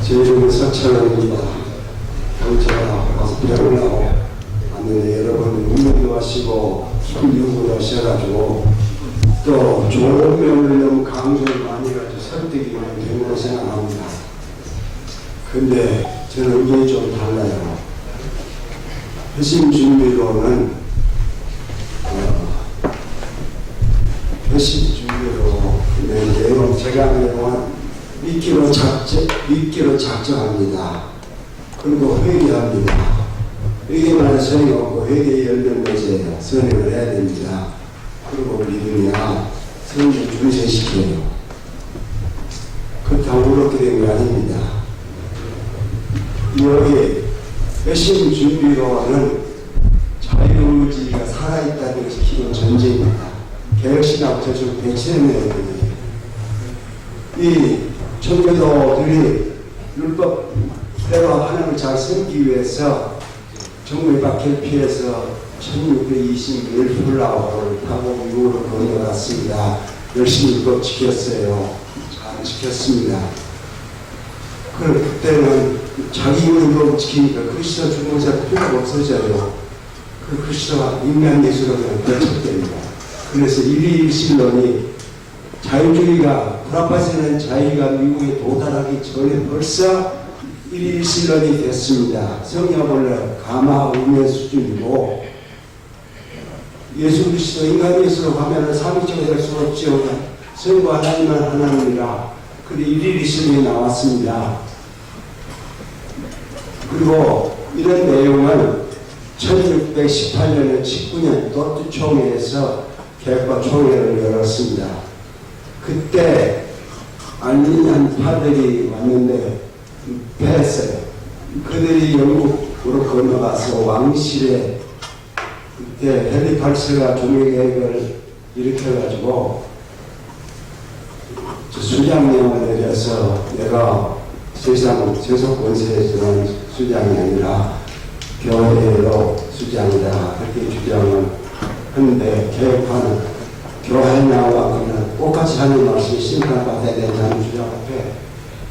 제 이름은 서철원입니다. 경찰아 와서 배우려고 왔는데 여러분 운명도 하시고 손님도 하셔가지고 또 좋은 면을 너무 강조를 많이 해가지고 설득이 많이 된다고 생각합니다. 근데 저는 의견이 좀 달라요. 회심 준비로는 회심 준비로 내용 제가 내용은 믿기로 작정합니다. 그리고 회개합니다. 회개만 해서 소용이 없고 회개의 열명문제예요. 선행을 해야 됩니다. 그리고 믿으면 성령 중생시켜요. 그렇다고 그렇게 된 게 아닙니다. 여기 회심 준비로는 자유의지가 살아있다는 것이 기본 전제입니다. 개혁신학 저쪽 100세년의 이 청교도들이 율법대로 하나님을 잘 섬기기 위해서 정부의 박해를 피해서 1620년 플라워를 타고 미국으로 건너갔습니다. 열심히 율법 지켰어요. 잘 지켰습니다. 그때는 자기 율법 지키니까 그리스도 중공사 필요가 없어져요. 그 그리스도가 인간 예수로 그냥 결착됩니다. 그래서 일일신론이 자유주의가 불합화되는 자유가 미국에 도달하기 전에 벌써 일일신론이 됐습니다. 성경 원래 가마 우면 수준이고 예수 그리스도 인간 예수로 가면은 삼위일체가 될 수 없죠. 성과 하나님은 하나님이라. 그런데 일일신론이 나왔습니다. 그리고 이런 내용은 1618년에 19년 도트총회에서 개혁과 총회를 열었습니다. 그때 알미니안 파들이 왔는데 패했어요. 그들이 영국으로 건너가서 왕실에 그때 헨리 8세가 종교개혁을 일으켜가지고 수장령을 내려서 내가 세상 세속 권세에 들어온 수장이 아니라 교회로 수장이다 그렇게 주장을 했는데 개혁하는 교회 나와 그냥 똑같이 하는 말씀이 심판받아야 된다는 주장 앞에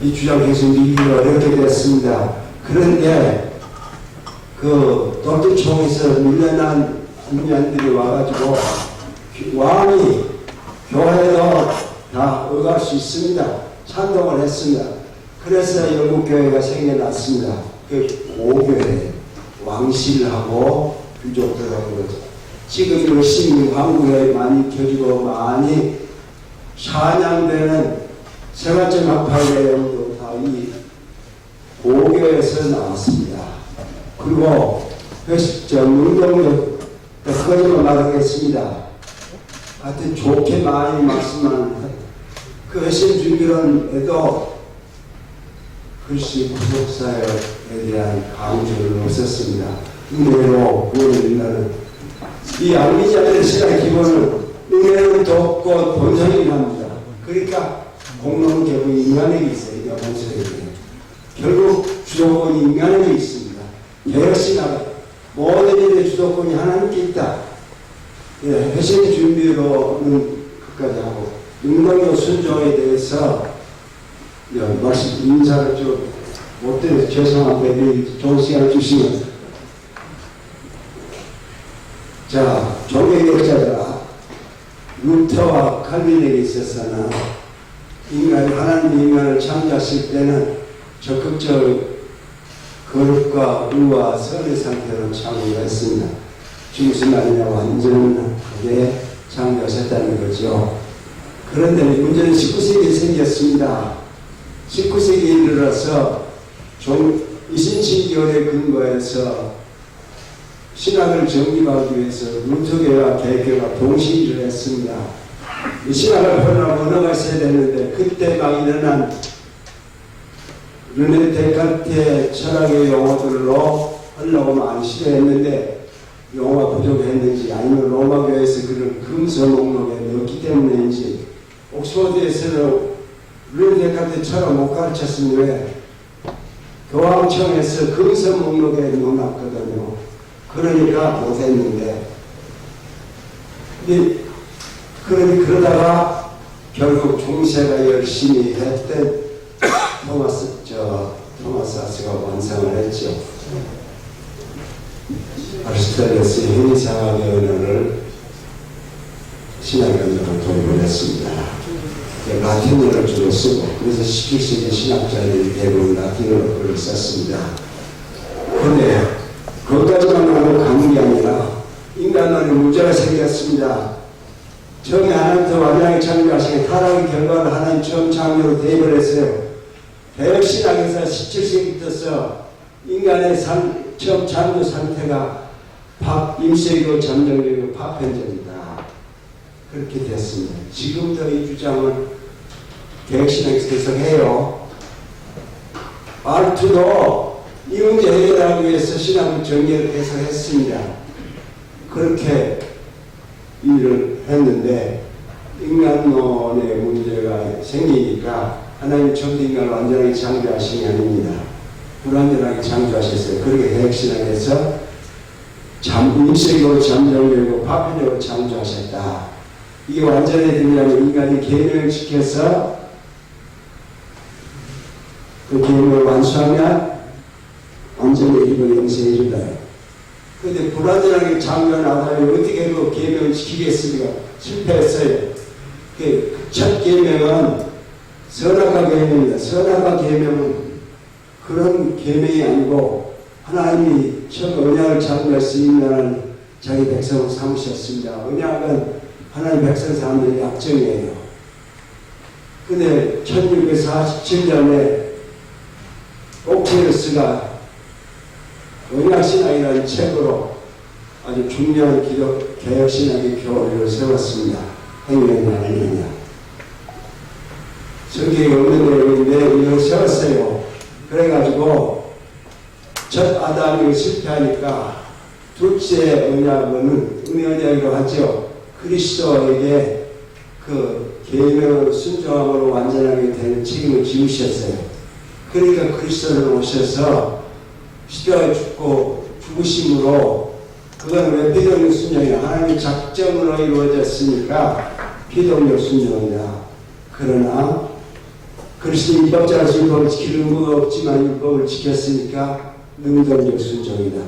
이 주장 계속 이기기 어렵게 됐습니다. 그런데 그 독립총에서 밀려난 국민들이 와가지고 왕이 교회로 다 응할 수 있습니다. 찬동을 했습니다. 그래서 영국교회가 생겨났습니다. 그 5교회 왕실하고 귀족들하고 거죠. 지금 열심히 한국에 많이 켜지고 많이 찬양되는 생활적 학파의 내용도 다 이 5교회에서 나왔습니다. 그리고 문경도 거짓말 말하겠습니다. 하여튼 좋게 많이 말씀만 그 회심 준비론에도 글씨 구속사에 대한 강조를 없었습니다. 은혜로 구원을 이루는 이 알미니안의 신앙의 기본은 은혜로 돕고 본성이랍니다. 그러니까 공로는 결국 인간에게 있어요. 본성에게. 결국 주도권이 인간에게 있습니다. 개혁신학은 모든 일의 주도권이 하나님께 있다. 예, 회심 준비로는 끝까지 하고 능동적 순종에 대해서 말씀 인사를 좀 못드려서 죄송한데 좋은 시간을 주시면 자 종교개혁자가 루터와 칼빈에게 있어서는 하나님 인간을 창조하실 때는 적극적 거룩과 의와 선의 상태로 창조했습니다. 무슨 말이냐 완전하게 창조하셨다는 거죠. 그런데 문제는 19세기에 생겼습니다. 19세기에 이르러서 이신신교의 근거에서 신학을 정립하기 위해서 루터교와 개혁교가 동시에 일을 했습니다. 이 신학을 변화하고 언어가 있어야 되는데 그때 막 일어난 르네 데카르트의 철학의 용어들로 하려고 많이 시도했는데 용어가 부족했는지 아니면 로마교에서 그런 금서 목록에 넣었기 때문인지 옥스퍼드에서는 르네 데카르트처럼 못 가르쳤으면 왜 교황청에서 금서 목록에 넣어놨거든요. 그러니까 못했는데 그러다가 결국 중세가 열심히 했던 토마스 토마스 아스가 완성을 했죠. 아리스토텔레스의 행위상학의 언어를 신학의 언어로 도입을 했습니다. 라틴어를 주로 쓰고, 그래서 17세기 신학자들이 대부분 라틴어로 글을 썼습니다. 그런데 그것까지만 하고 가는 게 아니라 인간론에 문제가 생겼습니다. 처음에 하나님부터 완전하게 창조하신 타락의 결과를 하나님 처음 창조로 대입을 했어요. 대역신학에서 17세기부터 인간의 처음 창조 상태가 임시이고 잠정적이고 파편적이다. 그렇게 됐습니다. 지금도 이 주장은 개혁신학에서 계속해요. 말투도 이 문제 해결하기 위해서 신학의 정리를 계속했습니다. 그렇게 일을 했는데 인간론의 문제가 생기니까 하나님 처음부터 인간을 완전하게 창조하신 게 아닙니다. 불완전하게 창조하셨어요. 그렇게 개혁신학에서 임시적으로 잠정되고 파편적으로 창조하셨다. 이게 완전해지려면 인간이 계명을 지켜서 그 계명을 완수하면 완전히 이루고 영생에 이르다. 그런데 불완전하게 창조한 아담이 어떻게 그 계명을 지키겠습니까? 실패했어요. 그 첫 계명은 선악과 계명입니다. 선악과 계명은 그런 계명이 아니고 하나님이 첫 언약을 잡으면서 인간을 자기 백성으로 삼으셨습니다. 언약은 하나님 백성 사람들의 약정이에요. 근데 1647년에 옥테르스가 언약신학이라는 책으로 아주 중요한 개혁신학의 교리를 세웠습니다. 행위는 아니냐. 성경에 없는 내용인데 이걸 세웠어요. 그래가지고 첫 아담이 실패하니까 둘째 언약은 은혜언약이라고 하죠. 그리스도에게 그 계명을 순종함으로 완전하게 되는 책임을 지우셨어요. 그러니까 그리스도를 오셔서 십자가에 죽고 죽으심으로 그건 왜 피동력 순종이냐. 하나님의 작정으로 이루어졌으니까 피동력 순종이다. 그러나 그리스도 율법자로서 율법을 지킬 의무가 없지만 율법을 지켰으니까 능동적 순종이다.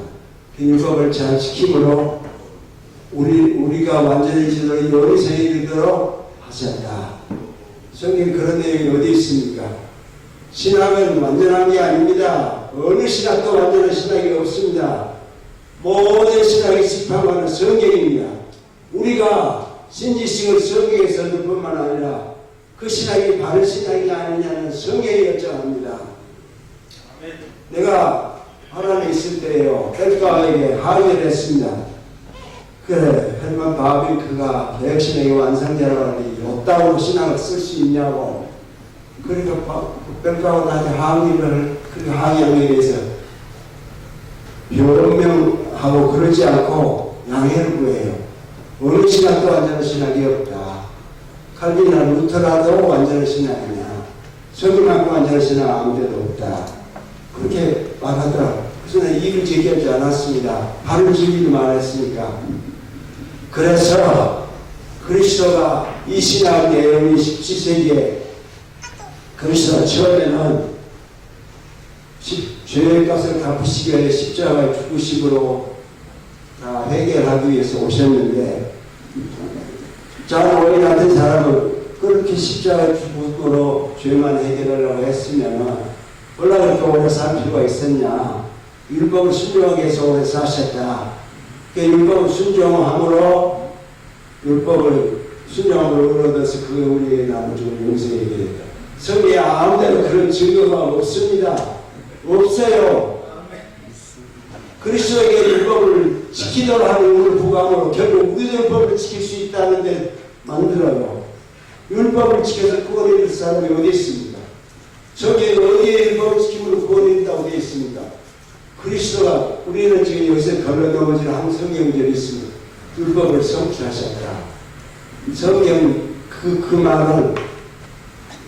그 율법을 잘 지킴으로 우리가 완전해지도록 영생에 이르도록 하셨다. 성경에 그런 내용이 어디 있습니까? 신학은 완전한 게 아닙니다. 어느 신학도 완전한 신학이 없습니다. 모든 신학이 집합하는 성경입니다. 우리가 신지식을 성경에서 얻을 뿐만 아니라 그 신학이 바른 신학이 아니냐는 성경이 결정합니다. 내가 하나님에 있을 때에요, 헬가에게 항의를 했습니다. 그래, 헬만 바비크가 개혁신학의 완성자라고 하니 없다고 신학을 쓸 수 있냐고. 그러니까 헬가가 나한테 항의를, 그 항의에 대해서 변명하고 그러지 않고 양해를 구해요. 어느 신학도 완전한 신학이 없다. 칼빈이나 루터라도 완전한 신학이냐. 성경만큼 완전한 신학 아무데도 없다. 그렇게 말하더라고요. 그래서 내가 이를 제기하지 않았습니다. 바로 진리를 말했으니까. 그래서 그리스도가 이 신학 내용이 17세기에 그리스도가 처음에는 죄의 값을 갚으시기 위해 십자가의 죽으심으로 다 해결하기 위해서 오셨는데, 자, 오해 같은 사람은 그렇게 십자가의 죽음으로 죄만 해결하려고 했으면 얼마나 그렇게 오래 살 필요가 있었냐. 율법을 순종하기 위해서 오래 사셨다. 그 율법을 순종함으로 율법을 순종함으로 얻어서 그게 우리에게 나눠주는 용서에 이르다. 성경에 아무데도 그런 증거가 없습니다. 없어요. 그리스도에게 율법을 지키도록 하는 우리를 부감으로 결국 우리도 율법을 지킬 수 있다는데 만들어요. 율법을 지켜서 구원을 얻을 사람이 어디 있습니까? 성경에 어디에 율법을 지킴으로 구원을 얻는다고 되어 있습니까? 그리스도가, 우리는 지금 여기서 걸러 넘어지는 한 성경절이 있습니다. 율법을 성취하셨다. 성경 그 말은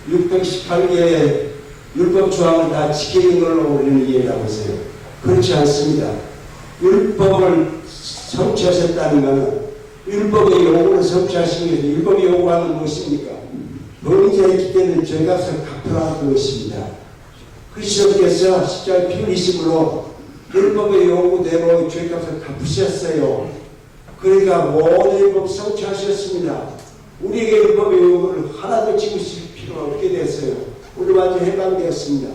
618개의 율법 조항을 다 지키는 걸로 우리는 이해하고 있어요. 그렇지 않습니다. 율법을 성취하셨다는 것은 율법의 요구를 성취하신 것이, 율법이 요구하는 무엇입니까? 범죄했기 때문에 죄값을 갚으라는 것입니다. 그리스도께서 십자가에 피 흘리심으로 율법의 요구대로 죄값을 갚으셨어요. 그러니까 모든 율법 성취하셨습니다. 우리에게 율법의 요구를 하나도 지우실 필요가 없게 됐어요. 우리 완전 해방되었습니다.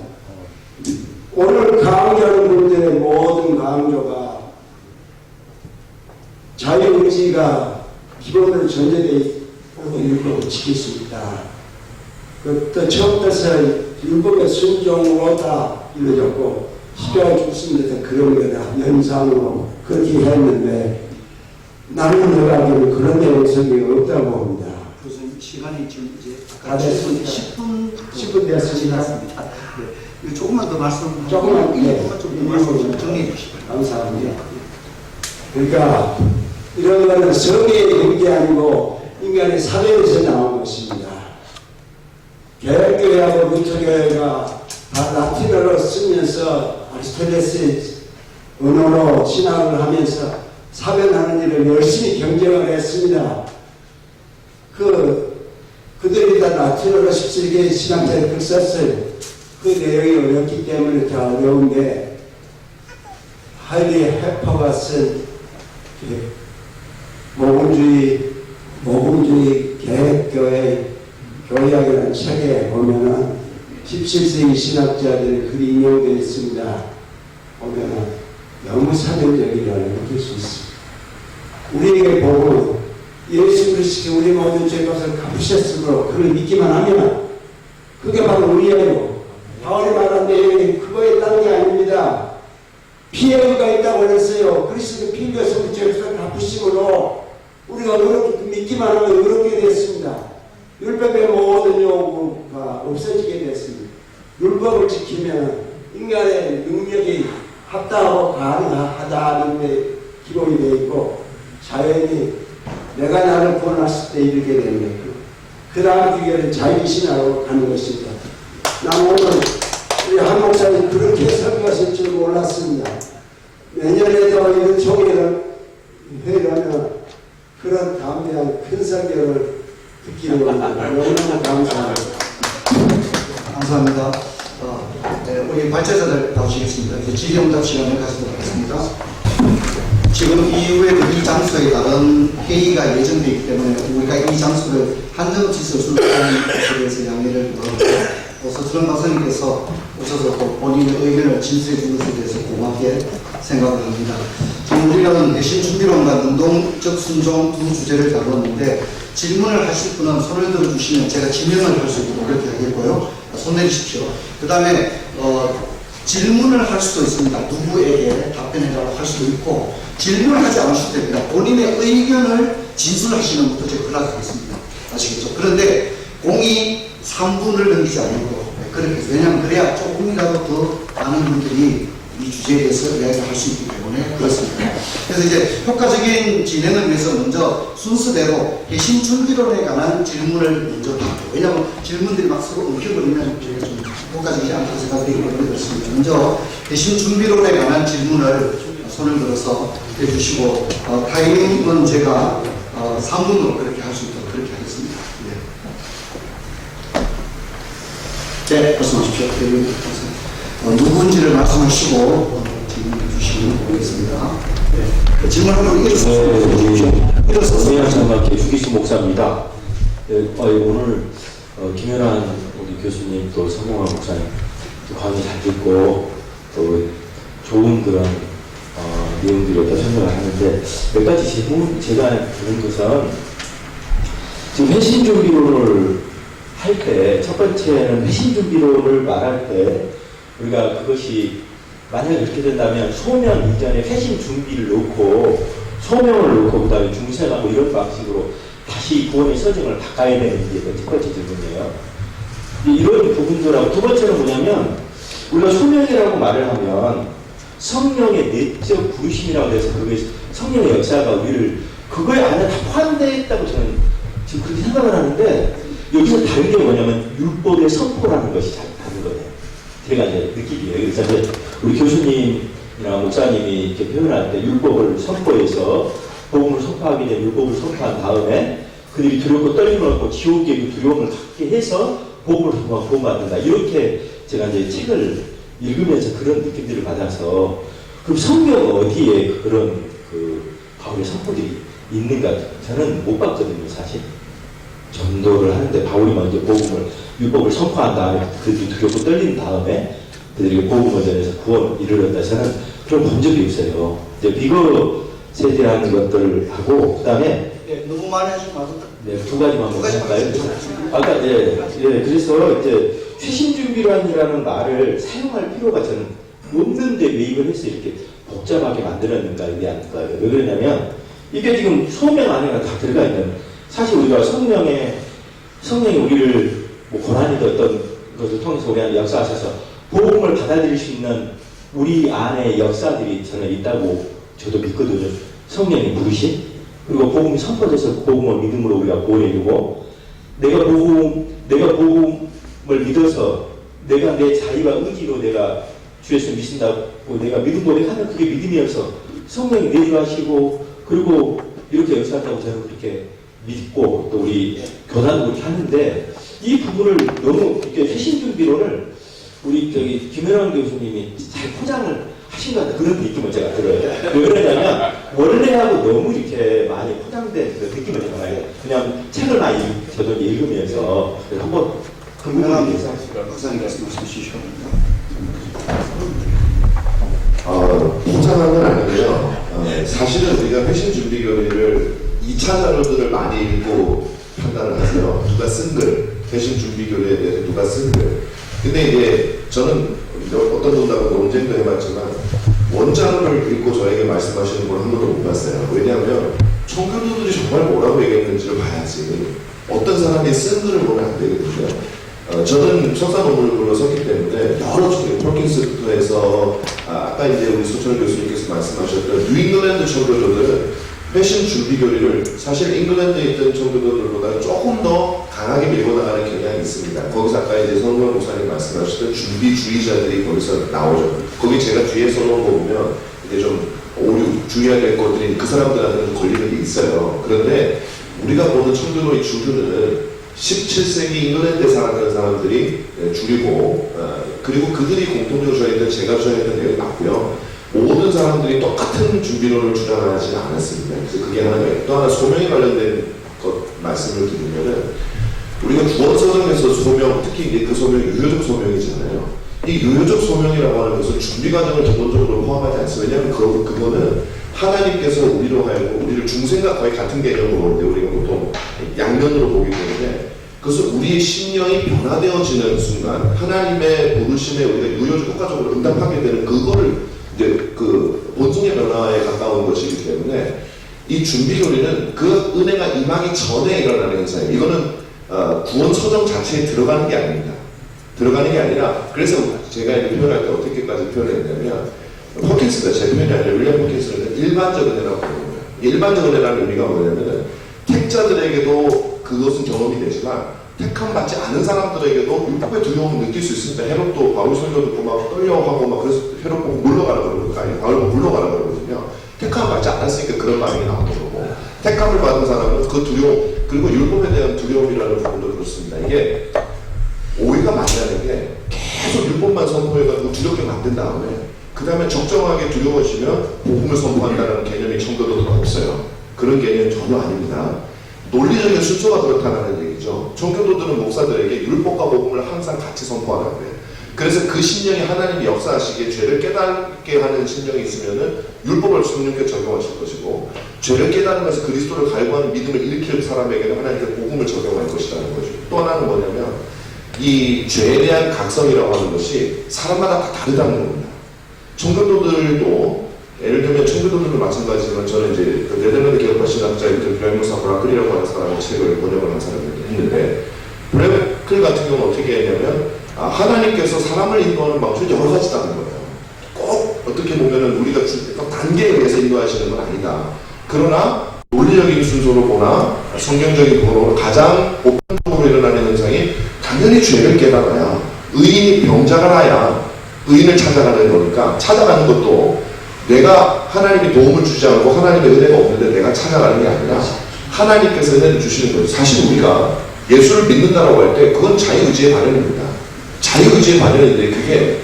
오늘 강조하는 분들의 모든 강조가 자유의지가 기본으로 전제되어 있고 율법을 지킬 수 있다. 또 처음부터 율법의 순종으로 다 이루어졌고 십자가에 죽습니다. 그런 거다. 연상으로 그렇게 했는데 나는 내가기에는 그런 내용성이 없다고 봅니다. 교수님 시간이 지금 이제 다 됐습니다. 10분 되었습니다. 네. 조금만 더 말씀 조금만 좀 말씀 정리해 주시기 바랍니다. 감사합니다. 그러니까 이런 거는 성의 경계 아니고 인간의 사회에서 나온 것입니다. 개혁교회하고 루터교회가 다 라틴어로 쓰면서 아리스토텔레스의 언어로 신학을 하면서 사변하는 일을 열심히 경쟁을 했습니다. 그들이 다 라틴어로 17개의 신학자를 글 썼어요. 그 내용이 어렵기 때문에 더 어려운데 하일리 해퍼가 쓴 모금주의 개혁교회 교약이라는 책에 보면은 17세기 신학자들의 글이 인용되어 있습니다. 보면은 너무 사변적이라는 느낄 수 있습니다. 우리에게 복음은 예수 그리스도 우리 모든 죄값을 갚으셨으므로 그를 믿기만 하면 그게 바로 우리예요. 바울이 말한 내용이 그거에 딴 게 아닙니다. 피의 의가 있다고 그랬어요. 그리스도 피 흘려서 우리 죄값을 갚으심으로 우리가 의롭게 믿기만 하면 의롭게 됐습니다. 율법의 모든 요구가 없어지게 됐습니다. 율법을 지키면 인간의 능력이 합당하고 가능하다는 데 기록이 되어 있고 자연이 내가 나를 구원했을 때 이르게 되는 거예요. 그 다음 기회는 자유신앙으로 가는 것입니다. 난 오늘 우리 한 목사님 그렇게 설교하실 줄 몰랐습니다. 내년에도 이런 총회를 회의하면 그런 담대한 큰 설교를 듣기로 너무너무 감사합니다. 감사합니다. 네, 우리 발제자들 나오시겠습니다. 이제 질의응답 시간을 가지도록 하겠습니다. 지금 이후에도 이 장소에 다른 회의가 예정되어 있기 때문에 우리가 이 장소를 한정지서 수록하는 것에 대해서 양해를 구하고 서수령 박사님께서 오셔서 또 본인의 의견을 진술해 준 것에 대해서 고맙게 생각을 합니다. 지금 우리는 내신 준비론과 능동적 순종 두 주제를 다루었는데 질문을 하실 분은 손을 들어주시면 제가 지명을 할 수 있도록 그렇게 하겠고요. 손 내주십시오. 그 다음에 질문을 할 수도 있습니다. 누구에게 답변해달라고 할 수도 있고 질문을 하지 않으셔도 됩니다. 본인의 의견을 진술하시는 것도 제가 허락하겠습니다. 아시겠죠? 그런데 공이 3분을 넘기지 않고 그렇게 해서 왜냐하면 그래야 조금이라도 더 많은 분들이 이 주제에 대해서 이야기를 할 수 있기 때문에 그렇습니다. 그래서 이제 효과적인 진행을 위해서 먼저 순서대로 개신 준비론에 관한 질문을 먼저 받고 왜냐하면 질문들이 막 서로 엉켜버리면 저희가 좀 효과적이지 않다고 생각되기 때문에 그렇습니다. 먼저 개신 준비론에 관한 질문을 손을 들어서 해주시고 타이밍은 제가 3분으로 그렇게 할 수 있도록 그렇게 하겠습니다. 네, 말씀하십시오. 누군지를 말씀하시고 질문해 주시면 보겠습니다. 네. 질문하고 일어서서 세양장학회 주기수 목사입니다. 네, 오늘 김연한 우리 교수님 또 성공한 목사님 또 강의 잘 듣고 또 좋은 그런 내용들을 다 설명을 하는데 몇 가지 제가 보는 것은 지금 회신준비론을 할 때 첫 번째는 회신준비론을 말할 때 우리가 그것이 만약에 이렇게 된다면 소명 이전에 회신 준비를 놓고 소명을 놓고 그 다음에 중생하고 이런 방식으로 다시 구원의 서정을 바꿔야 되는 게 첫 번째 질문이에요. 이런 부분들하고 두 번째는 뭐냐면 우리가 소명이라고 말을 하면 성령의 내적 부르심이라고 해서 그게 성령의 역사가 우리를 그거에 안에 다 포함되어 있다고 저는 지금 그렇게 생각을 하는데 여기서 다른 게 뭐냐면 율법의 선포라는 것이 다른 거예요. 제가 이제 느끼기에 그래서 이제 우리 교수님이나 목사님이 이렇게 표현할 때 율법을 선포해서 복음을 선포하기 전에 율법을 선포한 다음에 그들이 두렵고 떨림을 얻고 지옥의 그 두려움을 갖게 해서 복음을 선포하고 구원받는다. 이렇게 제가 이제 책을 읽으면서 그런 느낌들을 받아서 그럼 성경 어디에 그런 바울의 선포들이 있는가 저는 못 봤거든요. 사실 전도를 하는데 바울이 먼저 율법을 선포한 다음에 그들이 두렵고 떨린 다음에 그들이 복음을 전해서 구원 이르렀다. 저는 그런 본 적이 없어요. 이제 비거 세대하는 것들을 하고 그다음에 너무 많이 하시면 안 된다. 네, 두 가지만 두 가지만 할까요? 아까 그래서 이제 최신 준비란이라는 말을 사용할 필요가 저는 없는데 왜 이걸 해서 이렇게 복잡하게 만들었는가에 대한 거예요. 왜 그러냐면 이게 지금 소명 안에가 다 들어가 있는 사실 우리가 성령이 우리를 고난이든 어떤 것을 통해서 우리 안에 역사하셔서 복음을 받아들일 수 있는 우리 안에 역사들이 저는 있다고 저도 믿거든요. 성령이 부르신 그리고 복음이 선포돼서 복음을 믿음으로 우리가 구원해주고 내가 복음을 믿어서 내가 내 자유와 의지로 내가 주 예수 믿는다고 내가 믿음 고백하면 그게 믿음이어서 성령이 내주하시고 그리고 이렇게 역사한다고 저는 그렇게 믿고 또 우리 교단도 그렇게 하는데 이 부분을 너무 이렇게 회신 준비론을 우리 김현환 교수님이 잘 포장을 하신 것 같은 그런 느낌을 제가 들어요. 왜 그러냐면 원래하고 너무 이렇게 많이 포장된 그 느낌을 제가 많이 그냥 책을 많이 저도 읽으면서 한번 김현환 박사님께서 말씀 주시기 바랍니다. 포장한 건 아니고요. 사실은 우리가 회신 준비 교리를 2차 자료들을 많이 읽고 판단을 하세요. 누가 쓴 글, 회신 준비 교리에 대해서 누가 쓴 글. 근데 이제 저는 어떤 분하고 논쟁도 해봤지만 원자료를 읽고 저에게 말씀하시는 걸 한 번도 못 봤어요. 왜냐하면 청교도들이 정말 뭐라고 얘기했는지를 봐야지 어떤 사람이 쓴 글을 보면 안 되거든요. 저는 석사 논문을 썼기 때문에 여러 폴킨스부터 해서 아까 이제 우리 소철 교수님께서 말씀하셨던 뉴잉글랜드 청교도들은 회신 준비 교리를 사실 잉글랜드에 있던 청교도들보다 조금 더 강하게 밀고 나가는 경향이 있습니다. 거기서 아까 이제 성경 목사님 말씀하셨던 준비주의자들이 거기서 나오죠. 거기 제가 뒤에 써놓은 거 보면 이게 좀 오류 주의해야 될 것들이 그 사람들한테는 걸리는 게 있어요. 그런데 우리가 보는 청교도의 주류는 17세기 잉글랜드에 살았던 사람들이 주류고 그리고 그들이 공통적으로 주장했던 제가 주장했던 내용이 맞고요. 모든 사람들이 똑같은 준비론을 주장하지 않았습니다. 그래서 그게 하나예요. 또 하나 소명에 관련된 것 말씀을 드리면은 우리가 구원서정에서 소명, 특히 이제 그 소명이 유효적 소명이잖아요. 이 유효적 소명이라고 하는 것은 준비 과정을 기본적으로 포함하지 않습니다. 왜냐하면 그거는 하나님께서 우리로 하여금 우리를 중생과 거의 같은 개념으로 보는데 우리가 보통 양면으로 보기 때문에 그것은 우리의 심령이 변화되어지는 순간 하나님의 부르심에 우리가 유효적 효과적으로 응답하게 되는 그거를 이제 그 본성의 변화에 가까운 것이기 때문에 이 준비 교리는 그 은혜가 임하기 전에 일어나는 현상이에요. 이거는 구원 서정 자체에 들어가는 게 아닙니다. 들어가는 게 아니라 그래서 제가 이제 표현할 때 어떻게까지 표현했냐면 포킨스가 제 표현이 아니라 윌리엄 포킨스는 일반적 은혜라고 부르는 거예요. 일반적 은혜라는 의미가 뭐냐면 택자들에게도 그것은 경험이 되지만 택함 받지 않은 사람들에게도 율법의 두려움을 느낄 수 있습니다. 헤롯도 바울 설교 듣고 막 떨려하고 막 그래서 헤롯 보고 물러가라 그러거든요. 아니 바울 보고 물러가라 그러거든요. 택함 받지 않았으니까 그런 반응이 나오는 거고 택함을 받은 사람은 그 두려움 그리고 율법에 대한 두려움이라는 부분도 그렇습니다. 이게 오해가 많이 하는 게 계속 율법만 선포해가지고 두렵게 만든 다음에 그 다음에 적정하게 두려워지면 복음을 선포한다는 개념이 청교도는 없어요. 그런 개념은 전혀 아닙니다. 논리적인 순서가 그렇다는 얘기죠. 청교도들은 목사들에게 율법과 복음을 항상 같이 선포하라고 해요. 그래서 그 심령이 하나님이 역사하시기에 죄를 깨닫게 하는 심령이 있으면은 율법을 성령께 적용하실 것이고 죄를 깨달으면서 그리스도를 갈구하는 믿음을 일으킬 사람에게는 하나님께 복음을 적용할 것이라는 거죠. 또 하나는 뭐냐면 이 죄에 대한 각성이라고 하는 것이 사람마다 다 다르다는 겁니다. 청교도들도 예를 들면 청교도들도 마찬가지지만 저는 이제 그 네덜란드 개혁파 신학자인 브레이크사 브라클이라고 하는 사람의 책을 번역을 한 사람이 했는데 브레이클 같은 경우는 어떻게 했냐면 하나님께서 사람을 인도하는 방식이 여러 가지다는 거예요. 꼭 어떻게 보면은 우리가 단계에 의해서 인도하시는 건 아니다. 그러나 논리적인 순서로 보나 성경적인 보로 가장 보편적으로 일어나는 현상이 당연히 죄를 깨달아야 의인이 병자가 나야 의인을 찾아가는 거니까 찾아가는 것도 내가 하나님이 도움을 주지 않고 하나님의 은혜가 없는데 내가 찾아가는 게 아니라 하나님께서 은혜를 주시는 거예요. 사실 우리가 예수를 믿는다라고 할 때 그건 자유의지의 발현입니다. 자유의지의 발현인데 그게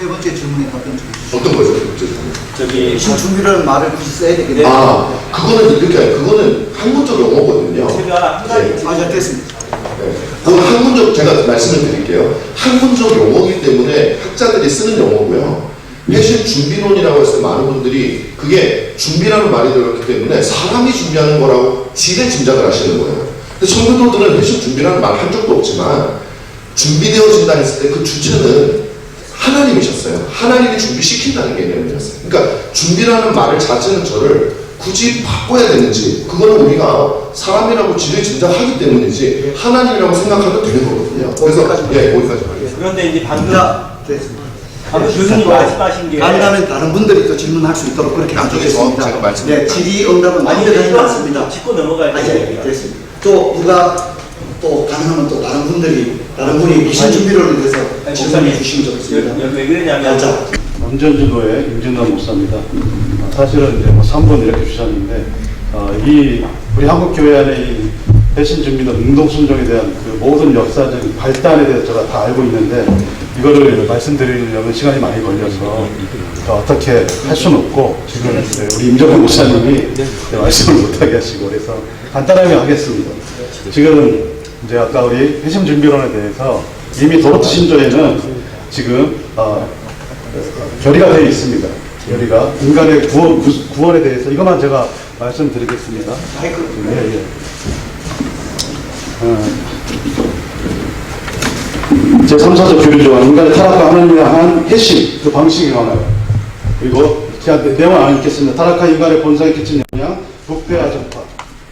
세 번째 질문에 답변 좀 해주시죠. 어떤 거죠? 저기 대신 준비라는 말을 굳이 써야 되겠네요. 그거는 이렇게 그거는 학문적 용어거든요. 제가 한 가지 잘 됐습니다. 네. 그건 학문적 제가 말씀을 드릴게요. 학문적 용어이기 때문에 학자들이 쓰는 용어고요. 회신 준비론이라고 했을 때 많은 분들이 그게 준비라는 말이 들어갔기 때문에 사람이 준비하는 거라고 지레 짐작을 하시는 거예요. 근데 성도들은 회신 준비라는 말 한 적도 없지만 준비되어진다 했을 때 그 주체는 하나님이셨어요. 하나님이 준비시킨다는 개념이었어요. 그러니까 준비라는 말을 자체는 저를 굳이 바꿔야 되는지 그거는 우리가 사람이라고 지레 짐작하기 때문이지 하나님이라고 생각하면 되는 거거든요. 그래서 거기까지 하겠습니다. 그런데 이제 방금 됐습니다. 교수님 말씀하신 게 간단하면 다른 분들이 또 질문할 수 있도록 그렇게 하겠습니다. 제가 말씀. 네, 질의응답은 완전하지 않습니다. 짚고 넘어가야 돼요. 됐습니다. 또 누가 또 가능하면 또 다른 분이 미션 준비론에 대해서 질문해 주시면 좋겠습니다. 왜 그러냐면 남전주도의 임진남 목사입니다. 사실은 이제 뭐 3번 이렇게 주셨는데 이 우리 한국 교회 안에 이 배신 준비나 능동 순종에 대한 그 모든 역사적인 발단에 대해서 제가 다 알고 있는데 이거를 말씀드리려면 시간이 많이 걸려서 어떻게 할 수는 없고 지금 이제 우리 임정현 목사님이 말씀을 못하게 하시고 그래서 간단하게 하겠습니다. 지금 이제 아까 우리 회심 준비론에 대해서 이미 도로트 신조에는 지금 결의가 되어 있습니다. 결의가 인간의 구원에 대해서 이것만 제가 말씀드리겠습니다. 네, 예. 제3사적 교류조와 인간의 타락과 하나님을 향한 회심 그 방식이 나와요. 그리고 제가 내용을 안 읽겠습니다. 타락한 인간의 본성에 끼친 영향, 북대화 전파,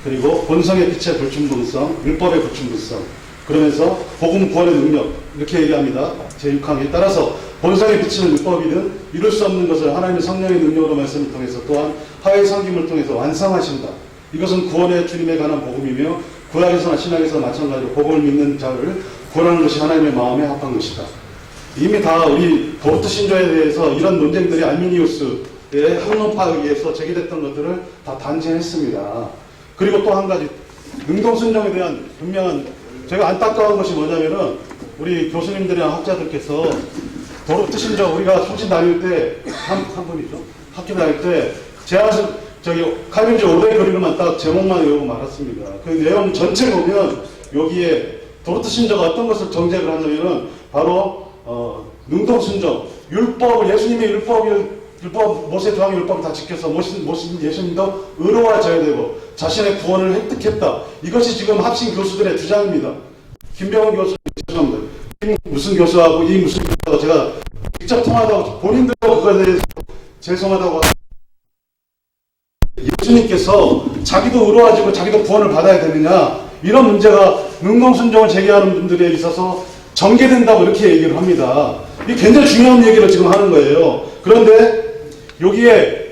그리고 본성의 빛의 불충분성, 율법의 불충분성, 그러면서 복음 구원의 능력 이렇게 얘기합니다. 제6항에 따라서 본성에 비치는 율법이든 이룰 수 없는 것을 하나님의 성령의 능력으로 말씀을 통해서 또한 하의 성김을 통해서 완성하신다. 이것은 구원의 주님에 관한 복음이며 구약에서나 신약에서 마찬가지로 복음을 믿는 자를 구원하는 것이 하나님의 마음에 합한 것이다. 이미 다 우리 도르트 신조에 대해서 이런 논쟁들이 알미니우스의 학론파에 의해서 제기됐던 것들을 다 단죄했습니다. 그리고 또 한 가지 능동순종에 대한 분명한 제가 안타까운 것이 뭐냐면은 우리 교수님들이나 학자들께서 도르트 신조 우리가 소신 다닐 때 한 분이죠. 학교 다닐 때 칼빈주 5대 교리로만 딱 제목만 외우고 말았습니다. 그 내용 전체 보면 여기에 도르트 신조가 어떤 것을 정죄를 하냐면은 바로 능동순종, 율법을 예수님의 율법 모세 조항의 율법을 다 지켜서 예수님도 의로워져야 되고 자신의 구원을 획득했다. 이것이 지금 합신 교수들의 주장입니다. 김병훈 교수 죄송합니다. 무슨 교수하고 이 무슨 교수하고 제가 직접 통화하다고 본인들도 그거에 대해서 죄송하다고 예수님께서 자기도 의로워지고 자기도 구원을 받아야 되느냐 이런 문제가 능동순종을 제기하는 분들에 있어서 전개된다고 이렇게 얘기를 합니다. 이게 굉장히 중요한 얘기를 지금 하는 거예요. 그런데 여기에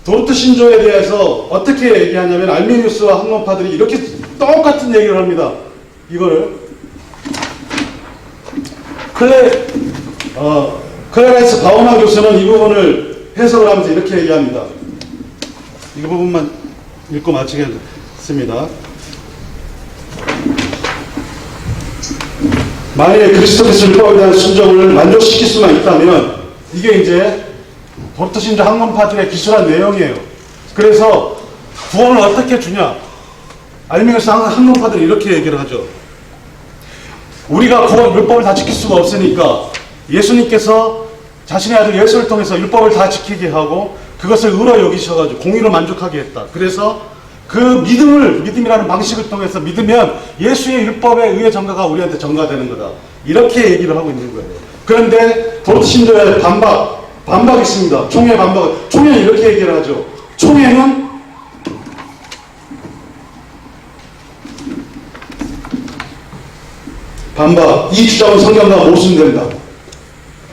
도르트 신조에 대해서 어떻게 얘기하냐면 알미니우스와 학론파들이 이렇게 똑같은 얘기를 합니다. 이거를 클레라이스 바우만 교수는 이 부분을 해석을 하면서 이렇게 얘기합니다. 이 부분만 읽고 마치겠습니다. 만약에 그리스도께서 율법에 대한 순종을 만족시킬 수만 있다면 이게 이제 도르트 신조 학문파들의 기술한 내용이에요. 그래서 구원을 어떻게 주냐? 알미니우스 학문파들이 이렇게 얘기를 하죠. 우리가 구원 율법을 다 지킬 수가 없으니까 예수님께서 자신의 아들 예수를 통해서 율법을 다 지키게 하고 그것을 의로 여기셔가지고 공의로 만족하게 했다. 그래서 그 믿음이라는 방식을 통해서 믿으면 예수의 율법에 의해 전가가 우리한테 전가되는 거다. 이렇게 얘기를 하고 있는 거예요. 그런데 도르트 신조의 반박이 있습니다. 총회의 반박. 총회는 이렇게 얘기를 하죠. 총회는 반박. 이 주장은 성경과 모순된다.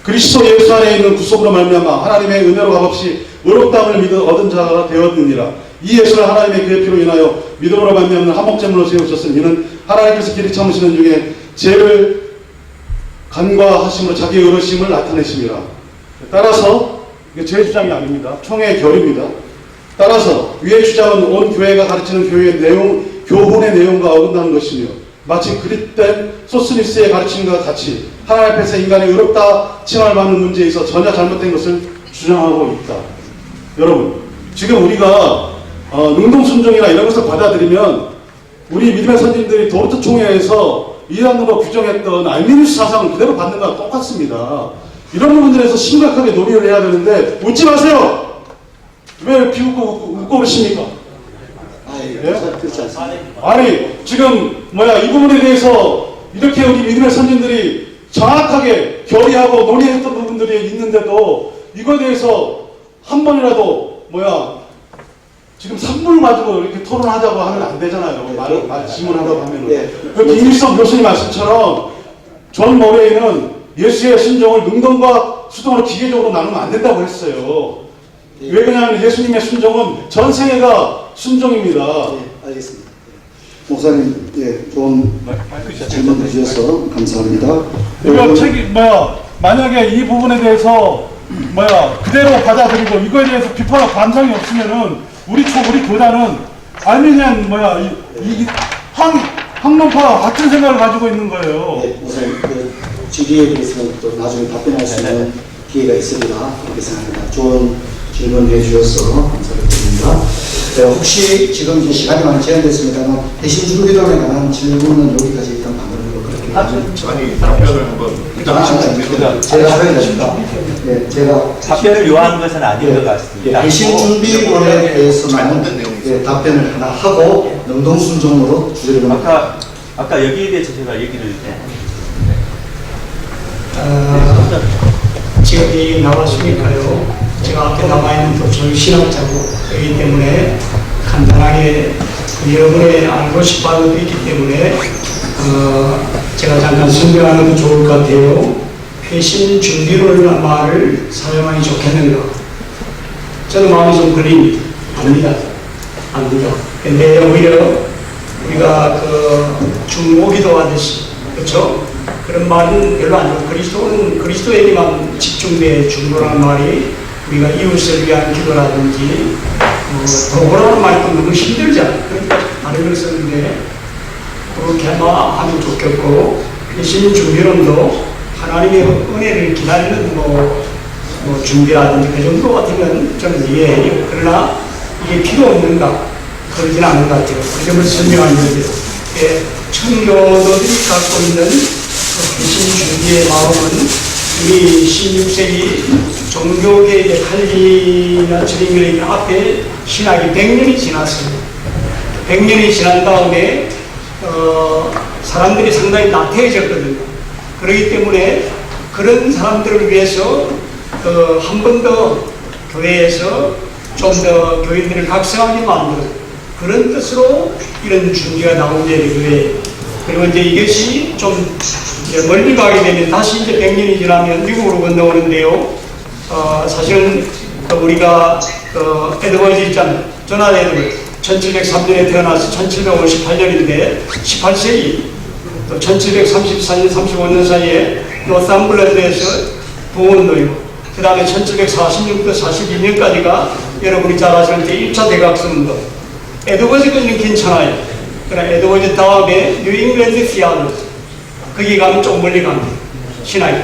그리스도 예수 안에 있는 구속으로 말미암아 하나님의 은혜로 값없이 의롭다함을 얻은 자가 되었느니라. 이 예수를 하나님의 그의 피로 인하여 믿음으로 말미암는 화목제물로 세우셨으니 이는 하나님께서 길이 참으시는 중에 죄를 간과하심으로 자기의 의로심을 나타내심이라. 따라서 이게 제 주장이 아닙니다. 총회의 결의입니다. 따라서 위의 주장은 온 교회가 가르치는 교회의 내용, 교훈의 내용과 어긋나는 것이며 마치 그릿된 소스니스의 가르침과 같이 하나님 앞에서 인간이 의롭다 칭함을 받는 문제에 있어 전혀 잘못된 것을 주장하고 있다. 여러분, 지금 우리가 능동순종이나 이런 것을 받아들이면 우리 믿음의 선진들이 도르트 총회에서 이란으로 규정했던 알미니우스 사상을 그대로 받는 거랑 똑같습니다. 이런 부분들에서 심각하게 논의를 해야 되는데 웃지 마세요! 왜 비웃고 웃고 그러십니까? 예? 그렇지 않습니다. 아니 지금 이 부분에 대해서 이렇게 우리 믿음의 선진들이 정확하게 결의하고 논의했던 부분들이 있는데도 이거에 대해서 한 번이라도 지금 산물 가지고 이렇게 토론하자고 하면 안 되잖아요. 말 질문하라고 하면은. 네. 김일성 교수님 말씀처럼 존 머레이는 예수의 순종을 능동과 수동으로 기계적으로 나누면 안 된다고 했어요. 네. 왜 그러냐면 예수님의 순종은 전 세계가 순종입니다. 네, 알겠습니다. 목사님, 좋은 질문 주셔서 감사합니다. 이거 만약에 이 부분에 대해서 그대로 받아들이고 이거에 대해서 비판과 반성이 없으면은 우리 교단은 알미니안 항론파와 같은 생각을 가지고 있는 거예요. 네, 목사님, 질의에 대해서는 또 나중에 답변할 수 있는 기회가 있으리라 그렇게 생각합니다. 좋은 질문해 주셔서 감사드립니다. 혹시 지금 이제 시간이 많이 제한됐습니다만 대신주기도에 관한 질문은 여기까지 일단 마무리로 그렇게 아니 답변을 한번 제가 하게 됩니다. 네, 제가 답변을 요하는 것은 아닌 것 같습니다. 대신준비론에 대해서만 잘못된 내용이죠. 답변을 하나 하고 능동순종으로 주제를 아까 여기에 대해서 제가 얘기를 지금 얘기 나왔으니까요. 제가 앞에 남아있는 또 정신학자이기 때문에 간단하게 여러분이 알고 싶어 하는 것도 있기 때문에 제가 잠깐 설명하는 것도 좋을 것 같아요. 회신 준비론이라는 말을 사용하기 좋겠는가? 저는 마음이 좀 걸립니다. 압니다. 근데 오히려 우리가 중보기도 하듯이, 그렇죠? 그런 말은 별로 안 좋고 그리스도에게만 집중돼 중보라는 말이 우리가 이웃을 위한 기도라든지 도구라는 말도 너무 힘들잖아요. 그러니까 다른 걸 쓰는데 그렇게 하면 좋겠고, 대신 준비론도 하나님의 은혜를 기다리는 준비라든지 그 정도 같으면 저는 이해해요. 그러나 이게 필요 없는가? 그러진 않은 것 같아요. 그 점을 설명하는 거죠. 청교도들이 갖고 있는 대신 준비의 마음은 우리 16세기 종교계의 칼빈이나 저링의 앞에 신학이 100년이 지났습니다. 100년이 지난 다음에 사람들이 상당히 나태해졌거든요. 그렇기 때문에 그런 사람들을 위해서 한 번 더 교회에서 좀 더 교인들을 각성하게 만드는 그런 뜻으로 이런 준비가 나온 예고요. 그리고 이제 이것이 좀 이제 멀리 가게 되면 다시 이제 100년이 지나면 미국으로 건너오는데요. 사실은 우리가 에드워즈 있잖아요. 조난 에드워즈. 1703년에 태어나서 1758년인데 18세기 또 1734년 35년 사이에 노스암블랜드에서 부원노이고 그 다음에 1746부터 42년까지가 여러분이 잘 아시는 제1차 대각성운동. 에드워즈는 괜찮아요. 그러나 에드워즈 다음에 뉴잉글랜드 시아틀 거기 가면 좀 멀리 갑니다. 신학이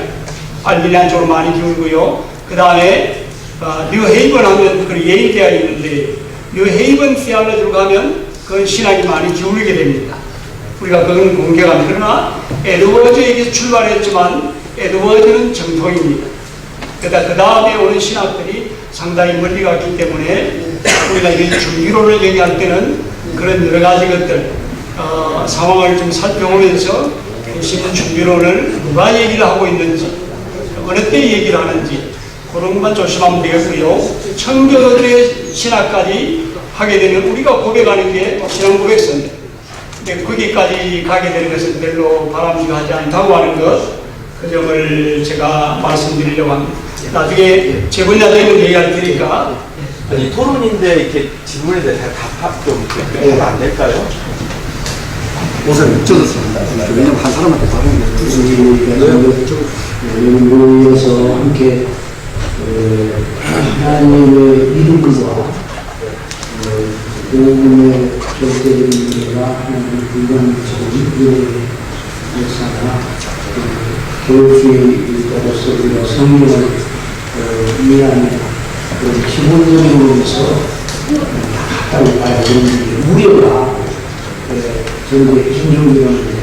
알빌리안 쪽으로 많이 기울고요. 그 다음에 뉴헤이븐 하면 그 예일 대학이 있는데 뉴헤이븐 시아틀로 가면 그건 신학이 많이 기울게 됩니다. 우리가 그건 공개합니다. 그러나 에드워즈에게 출발했지만 에드워즈는 정통입니다. 그러니까 그 다음에 오는 신학들이 상당히 멀리 갔기 때문에 우리가 이게 준비론을 얘기할 때는 그런 여러 가지 것들 상황을 좀 살펴보면서 대신 준비론을 누가 얘기를 하고 있는지 어느 때 얘기를 하는지 그런 것만 조심하면 되겠고요. 청교도들의 신학까지 하게 되면 우리가 고백하는 게 신앙 고백서입니다. 근데 거기까지 가게 되는 것은 별로 바람직하지 않다고 하는 것, 그 점을 제가 말씀드리려고 합니다. 나중에 제 분야 되면 얘기할 테니까. 아니 토론인데 이렇게 질문에 대해서 답 좀 하면 안 될까요? 우선 젖었습니다. 왜냐면 한 사람한테 우리가 모여서 함께 하나님의 이름과 복음의 절대적인 우리가 하나님의 불가능적인 우리의 역사나 교육주의로서 우리가 성경을 이해하는 그런 기본적인 면에서 가까이 봐야 되는 우려가 저희의 행정위원회에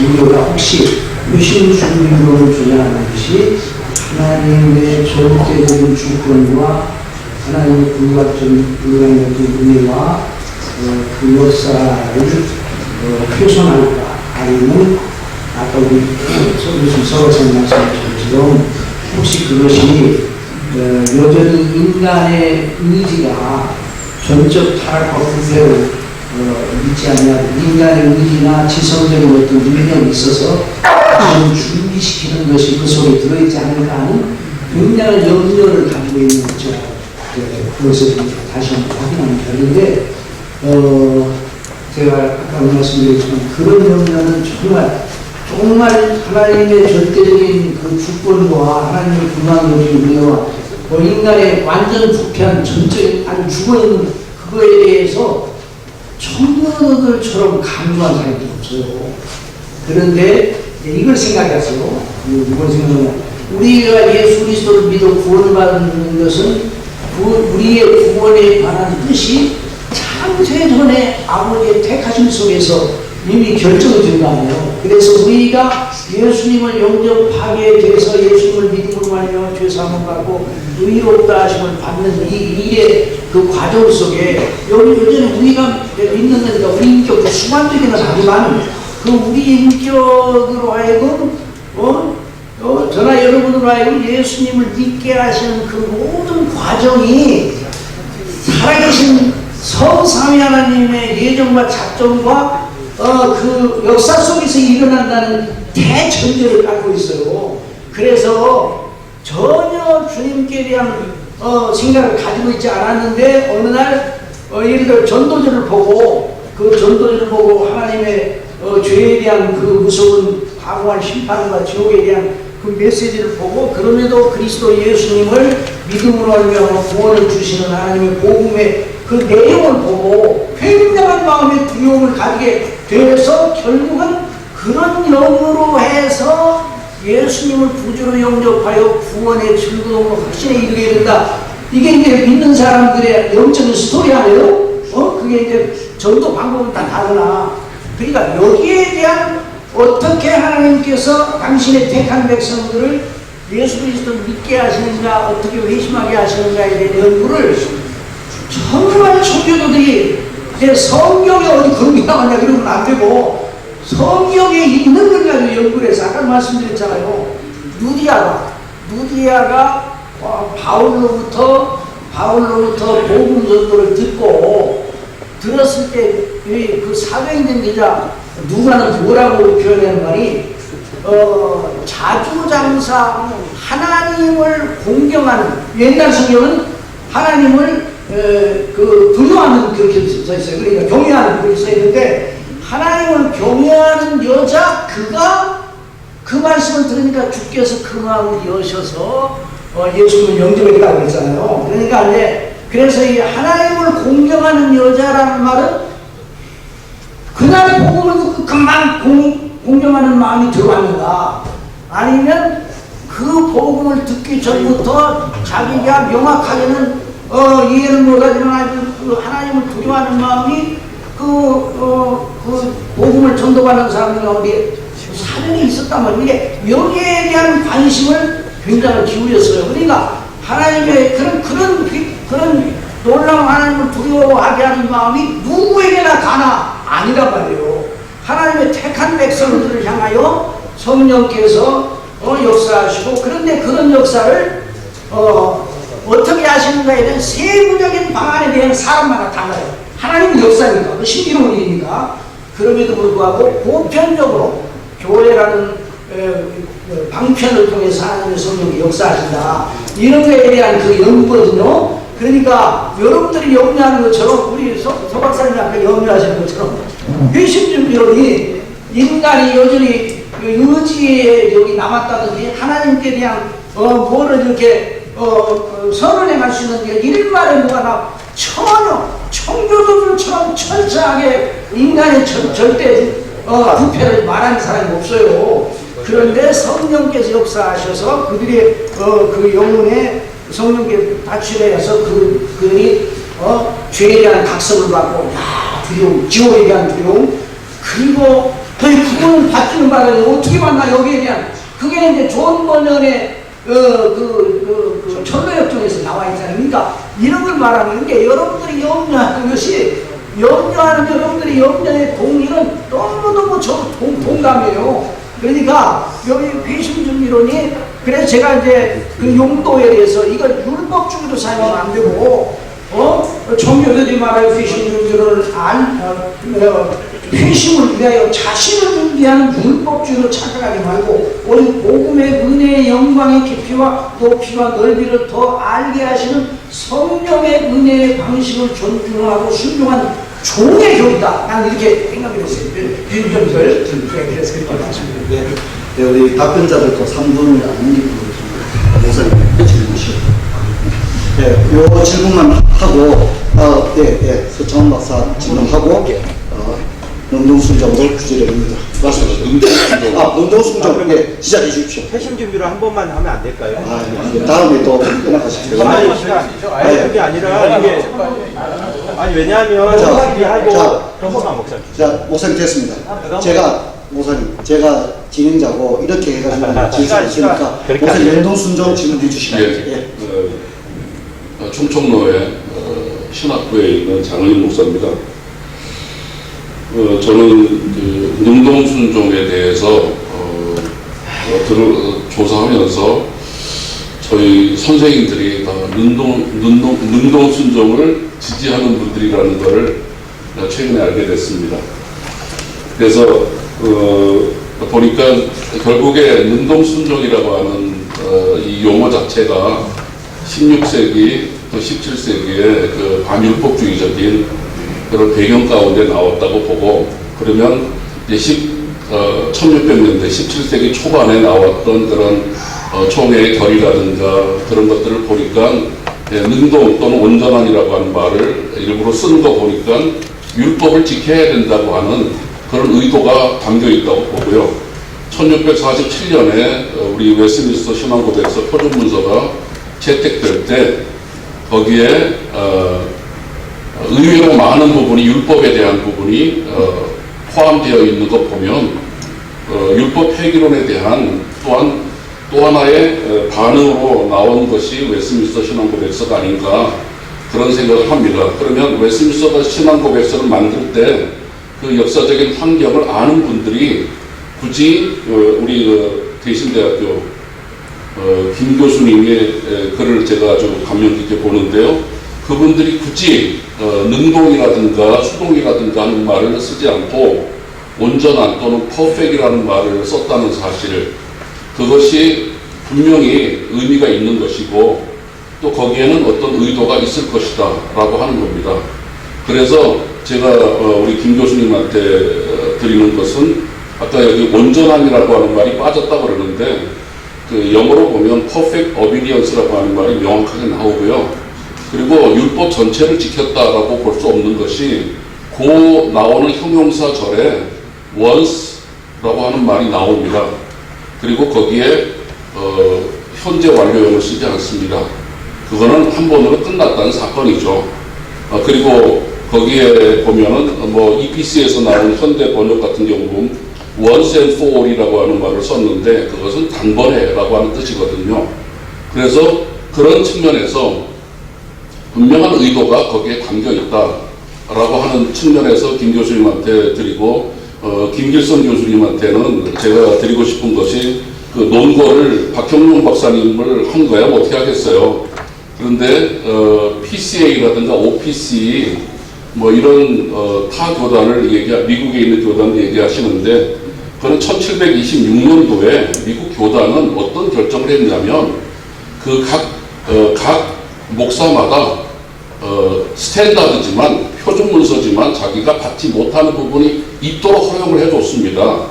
우려가 혹시 유신 준비론을 주장하는 것이 하나님의 절대적인 주권과 하나님의 불가적인 은혜와 그 역사를 훼손할까 아니면 아까 우리 서울선 말씀하셨처럼 혹시 그것이 여전히 인간의 의지가 전적 타락과 부패를 믿지 않냐 인간의 의지나 지성적인 어떤 능력이 있어서 준비시키는 것이 그 속에 들어있지 않을까 하는 굉장한 염려를 가지고 있는 거죠. 그것을 다시 한번 확인하면 되는데 제가 아까 말씀드렸지만 그런 염려는 정말 하나님의 절대적인 그 주권과 하나님의 불가능적인 은혜와 인간의 완전 부패한 전적인 아주 죽어있는 그거에 대해서 청년들처럼 강조한 사람이 없어요. 그런데 이걸 생각하세요. 이걸 생각하면 우리가 예수 그리스도를 믿어 구원을 받는 것은 우리의 구원에 관한 뜻이 창세전에 아버지의 택하심 속에서 이미 결정이 된 거 아니에요. 그래서 우리가 예수님을 영접하게 돼서 예수님을 믿음으로 말미암아 죄사함을 받고 의롭다 하심을 받는 이 일의 그 과정 속에 여전히 우리가 믿는 데니까 우리 인격, 수반적인 건 아니지만 그 우리 인격으로 하여금 저나 여러분으로 하여금 예수님을 믿게 하시는 그 모든 과정이 살아계신 성삼위 하나님의 예정과 작정과 그 역사 속에서 일어난다는 대전제를 갖고 있어요. 그래서 전혀 주님께 대한 생각을 가지고 있지 않았는데 어느 날 예를 들어 전도전을 보고 그 전도전을 보고 하나님의 죄에 대한 그 무서운 과거한 심판과 지옥에 대한 그 메시지를 보고 그럼에도 그리스도 예수님을 믿음으로 알며 구원을 주시는 하나님의 복음의 그 내용을 보고 굉장한 마음의 두려움을 가지게 돼서 결국은 그런 영으로 해서 예수님을 구주로 영접하여 구원의 즐거움과 확신에 이르게 된다. 이게 이제 믿는 사람들의 영적인 스토리 아니에요? 그게 이제 전도 방법은 다 다르나. 그러니까 여기에 대한 어떻게 하나님께서 당신의 택한 백성들을 예수 그리스도를 믿게 하시는가, 어떻게 회심하게 하시는가에 대한 연구를 정말 청교도들이 이제 성경에 어디 그런 게 나왔냐 그러면 안 되고 성경에 있는 걸 가지고 연구를 해서 아까 말씀드렸잖아요. 누디아가 바울로부터 복음 전도를 듣고 들었을 때 그 사도행전 기자 누가는 뭐라고 표현하는 말이 자주장사 하나님을 공경하는 옛날 성경은 하나님을 부요하는 그렇게 써 있어요. 그러니까 경외하는 그렇게 써 있는데 하나님을 경외하는 여자 그가 그 말씀을 들으니까 주께서 그 마음을 여셔서 예수님을 영접했다고 했잖아요. 그러니까 이제 그래서 이 하나님을 공경하는 여자라는 말은 그날 복음을 듣고 금방 공경하는 마음이 들어왔는가 아니면 그 복음을 듣기 전부터 자기가 명확하게는 이해를 못하지만 하나님을 두려워하는 마음이 그 복음을 전도받는 사람들 가운데 사정이 있었단 말이에요. 이게 여기에 대한 관심을 굉장히 기울였어요. 그러니까 하나님의 그런 놀라운 하나님을 두려워하게 하는 마음이 누구에게나 다나 아니란 말이에요. 하나님의 택한 백성들을 향하여 성령께서 역사하시고 그런데 그런 역사를 어떻게 하시는가에 대한 세부적인 방안에 대한 사람마다 달라요. 하나님은 역사니까, 그 신비로운 일이니까. 그럼에도 불구하고 보편적으로 교회라는 방편을 통해서 하나님의 성령이 역사하신다. 이런 거에 대한 그 연구거든요. 그러니까 여러분들이 염려하는 것처럼 우리 서 박사님이 아까 염려하시는 것처럼 회심준비론이 인간이 여전히 의지에 여기 남았다든지 하나님께 대한 뭐를 이렇게 선언해 갈 수 있는 게 이런 말에 뭐가 전혀 청교도들처럼 철저하게 인간의 절대 부패를 말하는 사람이 없어요. 그런데 성령께서 역사하셔서 그들의 그 영혼에 성령께서 다출해서 그들이 죄에 대한 각성을 받고 두려움, 지옥에 대한 두려움, 그리고 그거는 받기는 받아요. 어떻게 받나 여기에 대한 그게 이제 존 번연의 철로역정에서 나와 있지 않습니까? 이런 걸 말하는 게 여러분들이 염려하는 것이 여러분들이 염려의 동의는 너무너무 동감해요. 그러니까 여기 회심준비론이 그래서 제가 이제 그 용도에 대해서 이걸 율법주의로 사용하면 안 되고 종교들이 말하는 회심준비론을 회심을 위하여 자신을 준비하는 율법주의로 착각하지 말고 오직 복음의 은혜의 영광의 깊이와 높이와 넓이를 더 알게 하시는 성령의 은혜의 방식을 존중하고 순종한 종의 교리다. 난 이렇게 생각을 했어요. 비유점을 그래서 그렇게 말씀드립니다. 네, 우리 답변자들도 3분을 남기고 목사님 질문이시죠. 네, 요 질문만 하고 서창원 박사 질문하고 능동순종을 규제됩니다. 맞습니다. 능동순종 시작해 주십시오. 회심 준비를 한 번만 하면 안 될까요? 다음에 또 끝나가시죠. 아니 그게 아니라 이게 왜냐하면 한번만 목사님. 자, 목사님 됐습니다. 제가 진행자고 이렇게 해가지고 질문했으니까 목사님 능동순종 질문해 주시면 충청로에 신학부에 있는 장은인 목사입니다. 저는 그 능동순종에 대해서 조사하면서 저희 선생님들이 다 능동순종을 지지하는 분들이라는 것을 최근에 알게 됐습니다. 그래서 보니까 결국에 능동순종이라고 하는 이 용어 자체가 16세기 또 17세기의 그 반율법주의적인 그런 배경 가운데 나왔다고 보고, 그러면 이제 1600년대 17세기 초반에 나왔던 그런 총회의 결의라든가 그런 것들을 보니까 능동 또는 온전한이라고 하는 말을 일부러 쓴 거 보니까 율법을 지켜야 된다고 하는 그런 의도가 담겨 있다고 보고요. 1647년에 우리 웨스트민스터 신앙고백서 표준문서가 채택될 때 거기에 의외로 많은 부분이 율법에 대한 부분이 포함되어 있는 것 보면 율법 폐기론에 대한 또한 또 하나의 반응으로 나온 것이 웨스트민스터 신앙고백서가 아닌가 그런 생각을 합니다. 그러면 웨스트민스터 신앙고백서를 만들 때 그 역사적인 환경을 아는 분들이 굳이 우리 대신대학교 김 교수님의 글을 제가 아주 감명 깊게 보는데요. 그분들이 굳이 능동이라든가 수동이라든가 하는 말을 쓰지 않고 온전한 또는 퍼펙이라는 말을 썼다는 사실, 그것이 분명히 의미가 있는 것이고 또 거기에는 어떤 의도가 있을 것이다 라고 하는 겁니다. 그래서 제가 우리 김 교수님한테 드리는 것은 아까 여기 온전함이라고 하는 말이 빠졌다고 그러는데 그 영어로 보면 perfect obedience라고 하는 말이 명확하게 나오고요. 그리고 율법 전체를 지켰다라고 볼 수 없는 것이 고 나오는 형용사 절에 once라고 하는 말이 나옵니다. 그리고 거기에 현재 완료형을 쓰지 않습니다. 그거는 한 번으로 끝났다는 사건이죠. 그리고 거기에 보면은 뭐 EPC에서 나온 현대 번역 같은 경우 보면 once and for all이라고 하는 말을 썼는데 그것은 단번에라고 하는 뜻이거든요. 그래서 그런 측면에서 분명한 의도가 거기에 담겨 있다라고 하는 측면에서 김 교수님한테 드리고 김길성 교수님한테는 제가 드리고 싶은 것이 그 논거를 박형룡 박사님을 한 거야 뭐 어떻게 하겠어요. 그런데 PCA라든가 OPC 뭐 이런 타 교단을 미국에 있는 교단을 얘기하시는데 그는 1726년도에 미국 교단은 어떤 결정을 했냐면 그 각 목사마다 스탠다드지만 표준 문서지만 자기가 받지 못하는 부분이 있도록 허용을 해줬습니다.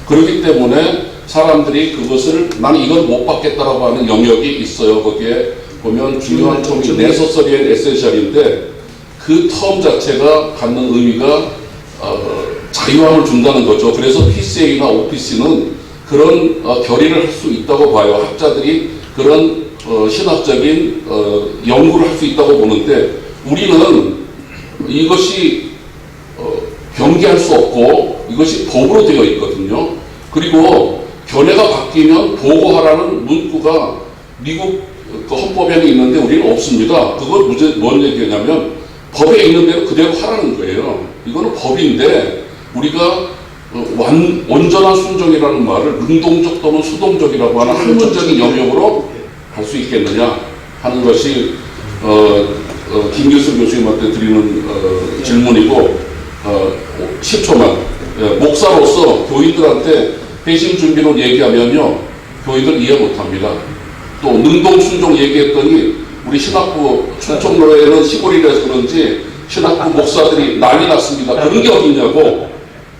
그렇기 때문에 사람들이 그것을 나는 이건 못 받겠다라고 하는 영역이 있어요. 거기에 보면 중요한 점이 네서서리 앤 에센셜인데 그 텀 자체가 갖는 의미가 자유함을 준다는 거죠. 그래서 PCA나 OPC는 그런 결의를 할 수 있다고 봐요. 학자들이 그런 신학적인 연구를 할 수 있다고 보는데, 우리는 이것이 변기할 수 없고 이것이 법으로 되어 있거든요. 그리고 견해가 바뀌면 보고하라는 문구가 미국 그 헌법에는 있는데 우리는 없습니다. 그건 뭔 얘기냐면 법에 있는 대로 그대로 하라는 거예요. 이거는 법인데 우리가 온전한 순종이라는 말을 능동적 또는 수동적이라고 하는 학문적인 영역으로 할 수 있겠느냐 하는 것이 김규수 교수님한테 드리는 질문이고, 10초만. 목사로서 교인들한테 회심 준비론 얘기하면요, 교인들 이해 못합니다. 또 능동 순종 얘기했더니 우리 신학부 충청로에는 시골이라서 그런지 신학부 목사들이 난리 났습니다. 그런 게 어디냐고.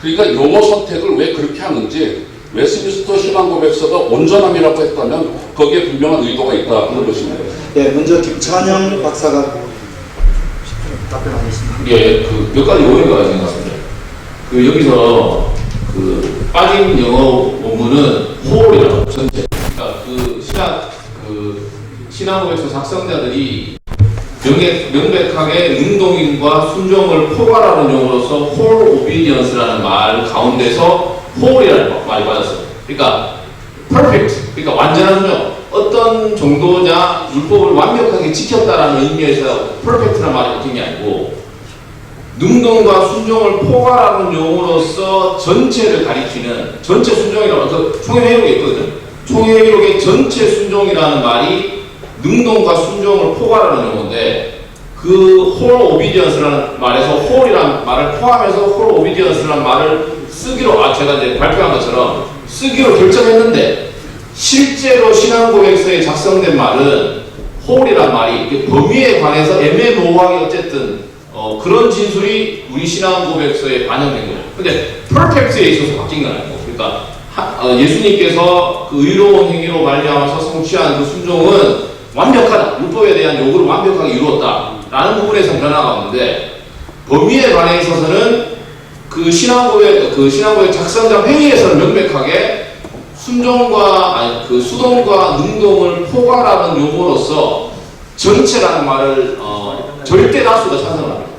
그러니까 용어 선택을 왜 그렇게 하는지, 웨스트민스터 신앙고백서가 온전함이라고 했다면 거기에 분명한 의도가 있다 하는 것입니다. 네, 먼저 김찬영 박사가 답변하겠습니다. 예, 몇 가지 오해가 생겼습니다. 여기서 빠진 영어 원문은 whole이라고 전체. 그러니까 신앙고백서 작성자들이 명백하게 능동인과 순종을 포괄하는 용어로서 whole obedience라는 말 가운데서 whole이라는 말이 빠졌어요. 그러니까 perfect, 그러니까 완전한 순종, 어떤 정도냐 율법을 완벽하게 지켰다라는 의미에서 perfect라는 말이 붙은 게 아니고, 능동과 순종을 포괄하는 용어로서 전체를 가리키는 전체 순종이라고 총회회록에 있거든요. 총회회록의 전체 순종이라는 말이 능동과 순종을 포괄하는 용어인데, 그 whole obedience라는 말에서 whole이라는 말을 포함해서 whole obedience라는 말을 쓰기로, 제가 이제 발표한 것처럼 쓰기로 결정했는데, 실제로 신앙고백서에 작성된 말은 whole이라는 말이 범위에 관해서 애매모호하게 어쨌든 그런 진술이 우리 신앙고백서에 반영된 거예요. 근데 perfect에 있어서 바뀐 건 아니고, 그러니까 예수님께서 그 의로운 행위로 말미암아서 성취한 그 순종은 완벽하다, 율법에 대한 요구를 완벽하게 이루었다라는 부분에서 변화가 없는데, 범위에 관해 있어서는 그 신앙고백 작성자 회의에서는 명백하게 순종과 수동과 능동을 포괄하는 용어로서 전체라는 말을 절대 다수가 찬성을 합니다.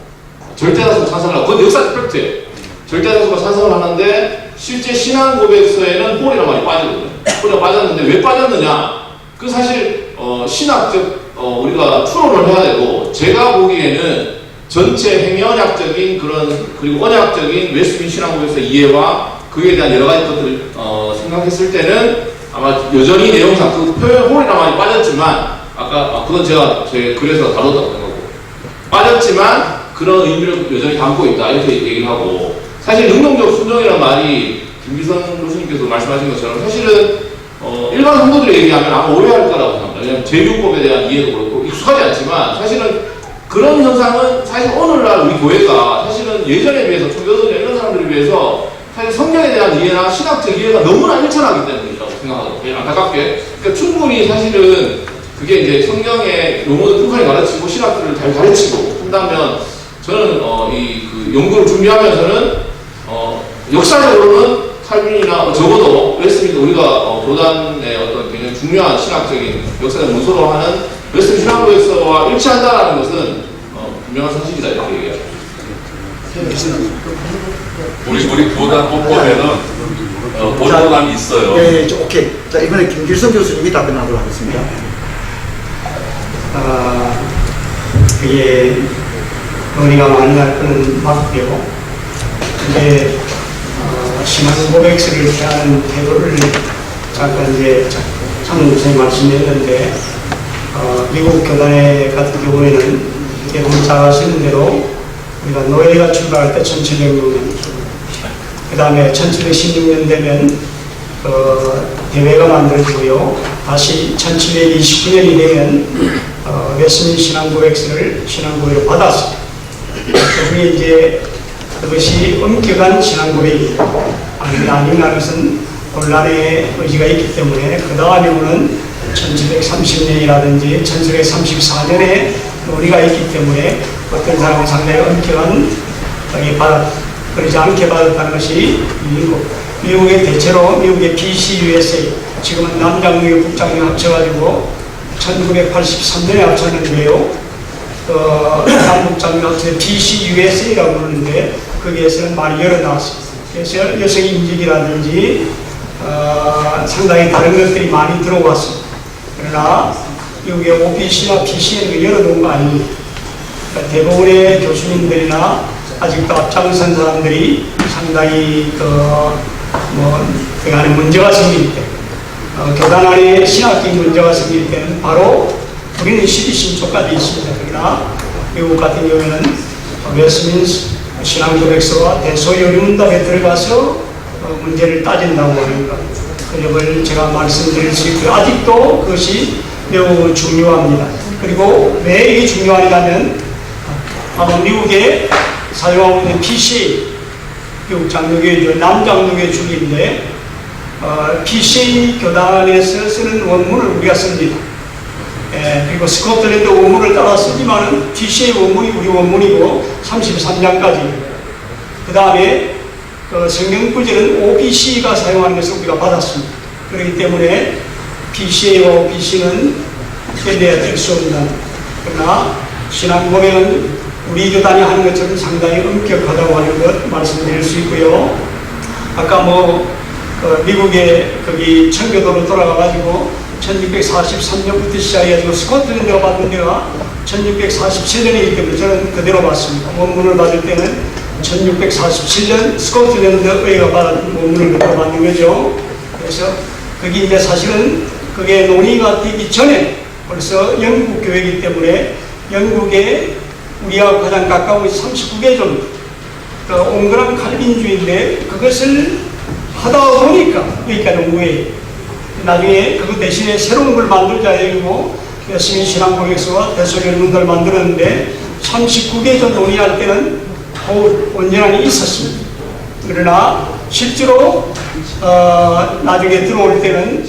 절대 다수가 찬성을 하고, 그건 역사적 팩트예요. 절대 다수가 찬성을 하는데, 실제 신앙고백서에는 whole이라는 말이 빠지거든요. whole이가 빠졌는데 왜 빠졌느냐? 그 사실 신학적 우리가 추론을 해야 되고, 제가 보기에는 전체 행위언약적인 그리고 언약적인 웨스트민스터 신앙고백서 이해와 그에 대한 여러 가지 것들을 생각했을 때는 아마 여전히 내용상 그 표현 whole이라는 말이 빠졌지만, 그건 제가 제 글에서 다뤘다고 생각하고, 빠졌지만 그런 의미를 여전히 담고 있다 이렇게 얘기를 하고, 사실 능동적 순종이라는 말이 김기성 교수님께서 말씀하신 것처럼 사실은 일반 성도들이 얘기하면 아마 오해할 거라고 생각합니다. 왜냐하면 제율법에 대한 이해도 그렇고 익숙하지 않지만, 사실은 그런 현상은 사실 오늘날 우리 교회가 사실은 예전에 비해서 초교도나 이런 사람들에 비해서 사실 성경에 대한 이해나 신학적 이해가 너무나 일천하기 때문이라고 생각하거든요. 안타깝게. 그러니까 충분히 사실은 그게 이제 성경의 용어도 북한이 가르치고 신학들을 잘 가르치고 한다면, 저는 그 연구를 준비하면서는 역사적으로는 칼빈이나 적어도 웨스트민스터 우리가 교단의 어떤 굉장히 중요한 신학적인 역사적 문서로 하는 웨스트민스터 신학고백서와 일치한다라는 것은 분명한 사실이다 이렇게 얘기합니다. 우리 교단 헌법에는 보존함이 있어요. 네, 오케이. 자, 이번에 김길성 교수님이 답변하도록 하겠습니다. 그게 논의가 많이 날 거는 맞고요. 근데 신앙고백서를 대하는 태도를 잠깐 이제 장로님이 말씀했는데, 미국 교단의 같은 경우에는 여러분 잘 아시는 대로 우리가 노예가 출발할 때 1706년, 그 다음에 1716년 되면 대회가 만들어지고요. 다시 1729년이 되면 웨스트민스터 신앙고백서를 신앙고백으로 받았습니다. 그게 이제 그것이 엄격한 신앙고백이고, 아니면 것은 혼란의 의지가 있기 때문에 그 다음에 오는 1730년이라든지 1734년에 논의가 있기 때문에 어떤 사람은 상당히 엄격한 그러지 않게 받았다는 것이 미국. 미국의 대체로 미국의 BCUSA, 지금은 남장로교 북장로 합쳐가지고 1983년에 합쳤는데요. 남북장로 합쳐서 BCUSA라고 부르는데 거기에서는 많이 열어 나왔습니다. 그래서 여성 인직이라든지 상당히 다른 것들이 많이 들어왔습니다. 그러나 미국의 OBC나 BC는 열어놓은 거 아닙니다. 그러니까 대부분의 교수님들이나 아직도 앞장선 사람들이 상당히 그 안에 문제가 생길 때, 교단 안에 신학적인 문제가 생길 때는 바로 우리는 12신조까지 있습니다. 그러나 미국 같은 경우에는 웨스트민스 신앙고백서와 대소요리문답에 들어가서 문제를 따진다고 하니까 그 점을 제가 말씀드릴 수 있고요. 아직도 그것이 매우 중요합니다. 그리고 왜 이게 중요하냐면 미국에 사용하고 있는 PCA, 미국 장로교의 남장로교의 주기인데 PCA 교단에서 쓰는 원문을 우리가 씁니다. 그리고 스코틀랜드 원문을 따라 쓰지만은 PCA 원문이 우리 원문이고 33장까지. 그 다음에 성경 구절은 OBC가 사용하는 것을 우리가 받았습니다. 그렇기 때문에 PCA와 OBC는 뗄래야 뗄 수 없는, 그러나 신앙 고백은 우리 교단이 하는 것처럼 상당히 엄격하다고 하는 것 말씀드릴 수 있고요. 아까 미국의 거기 청교도로 돌아가가지고 1643년부터 시작해가지고 스코틀랜드가 받은 데가 1647년이기 때문에 저는 그대로 봤습니다. 원문을 받을 때는 1647년 스코틀랜드 의회가 받은 원문을 그대로 받는 거죠. 그래서 거기 이제 사실은 그게 논의가 되기 전에 벌써 영국 교회이기 때문에 영국에 우리하고 가장 가까운 39개 정도 옹그란 칼빈주의인데 그것을 하다 보니까 여기까지 온 거예요. 나중에 그거 대신에 새로운 걸 만들자 얘기고 열심히 신앙고백서와 대소요리문답을 만들었는데 39개 전 논의할 때는 온전히 있었습니다. 그러나 실제로 나중에 들어올 때는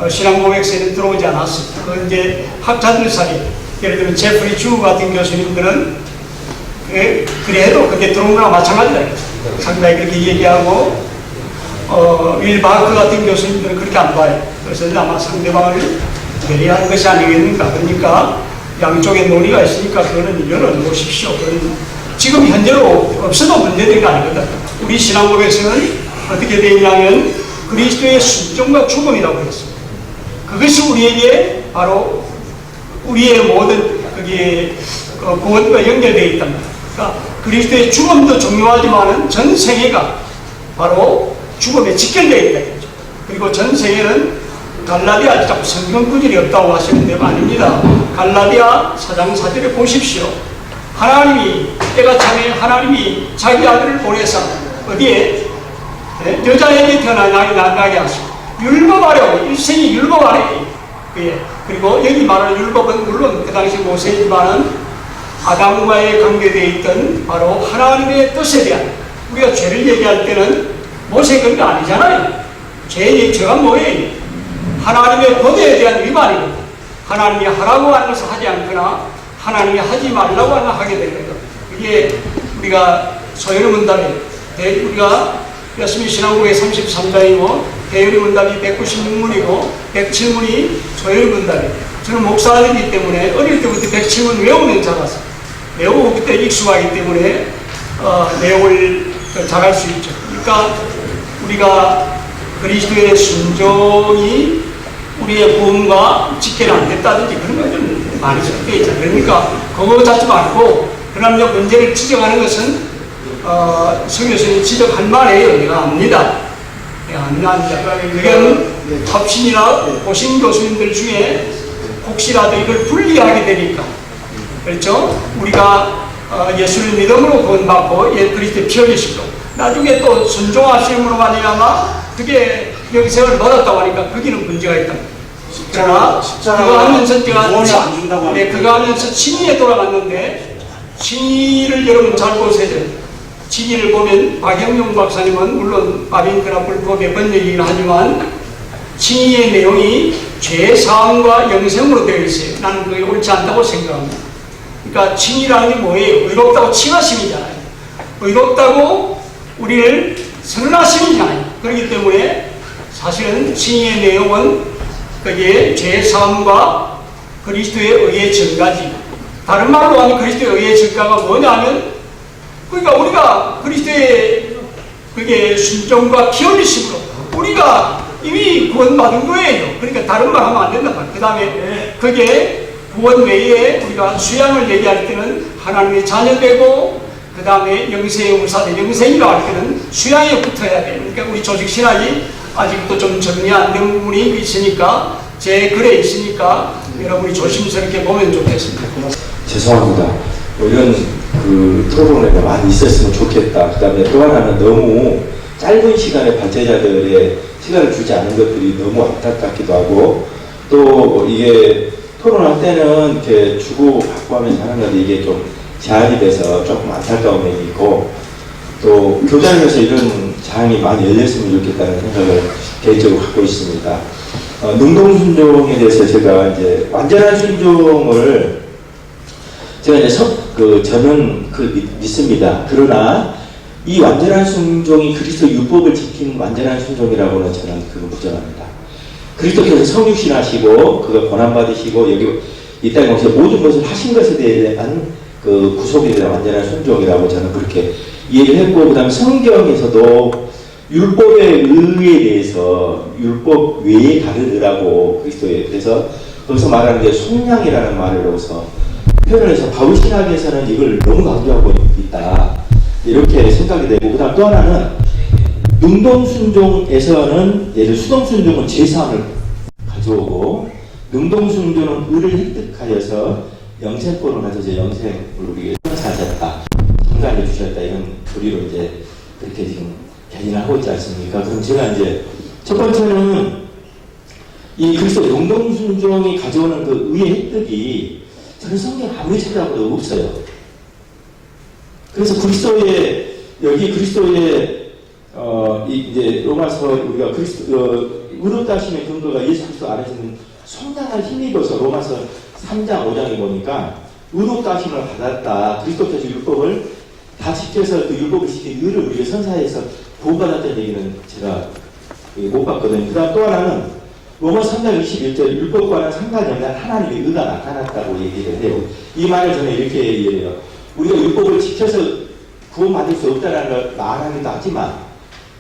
신앙고백서에는 들어오지 않았습니다. 그건 이제 학자들 사이, 예를 들면 제프리 주 같은 교수님들은 그래도 그게 들어온 거나 마찬가지다. 상당히 그렇게 얘기하고 윌 바크 같은 교수님들은 그렇게 안 봐요. 그래서 아마 상대방을 배려하는 것이 아니겠는가. 그러니까 양쪽에 논의가 있으니까 그거는 열어놓으십시오. 지금 현재로 없어도 문제된 거 아니거든. 우리 신앙고백서는 어떻게 되어 있냐면 그리스도의 순종과 죽음이라고 했습니다. 그것이 우리에게 바로 우리의 모든 그게 구원과 연결되어 있답니다. 그러니까 그리스도의 죽음도 중요하지만은 전 세계가 바로 죽음에 직결되어 있다. 그리고 전 세계는 갈라디아 자꾸 성경 구절이 없다고 하시는데 아닙니다. 갈라디아 4장 4절에 보십시오. 하나님이 때가 참에 하나님이 자기 아들을 보내서 어디에 여자에게 태어나게 하시고 율법 아래 일생이 율법 아래 그리고 여기 말하는 율법은 물론 그 당시 모세이지만은 아담과의 관계되어 있던 바로 하나님의 뜻에 대한 우리가 죄를 얘기할 때는 모세 그런 게 아니잖아요. 죄가 뭐예요? 하나님의 법에 대한 위반이거든. 하나님이 하라고 하는 것을 하지 않거나 하나님이 하지 말라고 하는 것을 하게 되는 거죠. 이게 우리가 소요리문답에 우리가 열심히 신앙고의 33장이고 대요리문답이 196문이고 107문이 소요리문답이에요. 저는 목사이기 때문에 어릴 때부터 107문 외우는 자라서 매우 그때 익숙하기 때문에 내용을 잘할 수 있죠. 그러니까 우리가 그리스도의 순종이 우리의 구원과 직결 안 됐다든지 그런 것들은 많이 적혀 있잖아요. 그러니까 그거 잡지 말고 그러나 문제를 지적하는 것은 서 교수님 지적할 만해요. 내가 압니다. 그건 합신이나 고신 교수님들 중에 혹시라도 이걸 분리하게 되니까 그렇죠? 우리가 예수를 믿음으로 구원받고 그리스도의 피 흘리시고 나중에 또 순종하심으로 말미암아 그게 영생을 받았다고 하니까 거기는 문제가 있다. 그러나 그거 하면서 그거 하면서 친위에 돌아갔는데 친위를 여러분 잘 보세요. 친위를 보면 박영용 박사님은 물론 바빈크나 불법 몇 번 얘기를 하지만 친위의 내용이 죄사함과 영생으로 되어 있어요. 나는 그게 옳지 않다고 생각합니다. 그러니까 칭이라는 게 뭐예요? 의롭다고 칭하심이잖아요. 의롭다고 우리를 선언하심이잖아요. 그렇기 때문에 사실은 칭의 내용은 그게 죄사함과 그리스도의 의의 증가지. 다른 말로 하면 그리스도의 의의 증가가 뭐냐면, 그러니까 우리가 그리스도의 그게 순종과 기울이심으로 우리가 이미 구원받은 거예요. 그러니까 다른 말 하면 안 된단 말이에요. 그 다음에 그게 구원 외에 우리가 수양을 얘기할 때는 하나님의 자녀되고, 그 다음에 영생의 우사대 영생이라고 할 때는 수양에 붙어야 돼요. 그러니까 우리 조직 신학이 아직도 좀 정리 안 된 부분이 있으니까, 제 글에 있으니까 여러분이 조심스럽게 보면 좋겠습니다. 죄송합니다. 이런 그 토론회가 많이 있었으면 좋겠다. 그 다음에 또 하나는 너무 짧은 시간에 발제자들의 시간을 주지 않은 것들이 너무 안타깝기도 하고, 또 이게 토론할 때는 이렇게 주고 받고 하면서 하는 건데 이게 좀 제한이 돼서 조금 안타까운 면이 있고, 또 교장에서 이런 장이 많이 열렸으면 좋겠다는 생각을 개인적으로 갖고 있습니다. 능동순종에 대해서 제가 이제 완전한 순종을 제가 이제 저는 믿습니다. 그러나 이 완전한 순종이 그리스도 율법을 지키는 완전한 순종이라고는 저는 그거 부정합니다. 그리스도께서 성육신하시고 그가 고난받으시고 여기 이 땅에 오셔서 모든 것을 하신 것에 대한 그 구속에 대한 완전한 순종이라고 저는 그렇게 이해를 했고, 그 다음에 성경에서도 율법의 의에 대해서 율법 외에 다른 의라고 그리스도에 대해서 거기서 말하는 게 속량이라는 말로서 표현을 해서 바울 신학에서는 이걸 너무 강조하고 있다 이렇게 생각이 되고, 그 다음 또 하나는 능동순종에서는 예를 수동순종은 제사함을 가져오고, 능동순종은 의를 획득하여서 영생권을 가져서 영생을 우리에게 하셨다, 성장해 주셨다, 이런 교리로 이제 그렇게 지금 개인을 하고 있지 않습니까? 그럼 제가 이제 첫 번째는 이 그리스도 능동순종이 가져오는 그 의의 획득이 저는 성경 아무리 찾아봐도 없어요. 그래서 그리스도의 이제 로마서 우리가 의롭다 하심의 근거가 예수 그리스도 안에서는 성장할 힘입어서 로마서 3장 5장에 보니까 의롭다 하심을 받았다. 그리스도께서 율법을 다 지켜서 그 율법을 지킨 의를 우리가 선사해서 구원받았다는 얘기는 제가 못 봤거든요. 그 다음 또 하나는 로마 3장 21절 율법과는 상관이 없는 하나님의 의가 나타났다고 얘기를 해요. 이 말을 저는 이렇게 이해해요. 우리가 율법을 지켜서 구원받을 수 없다는 걸 말하기도 하지만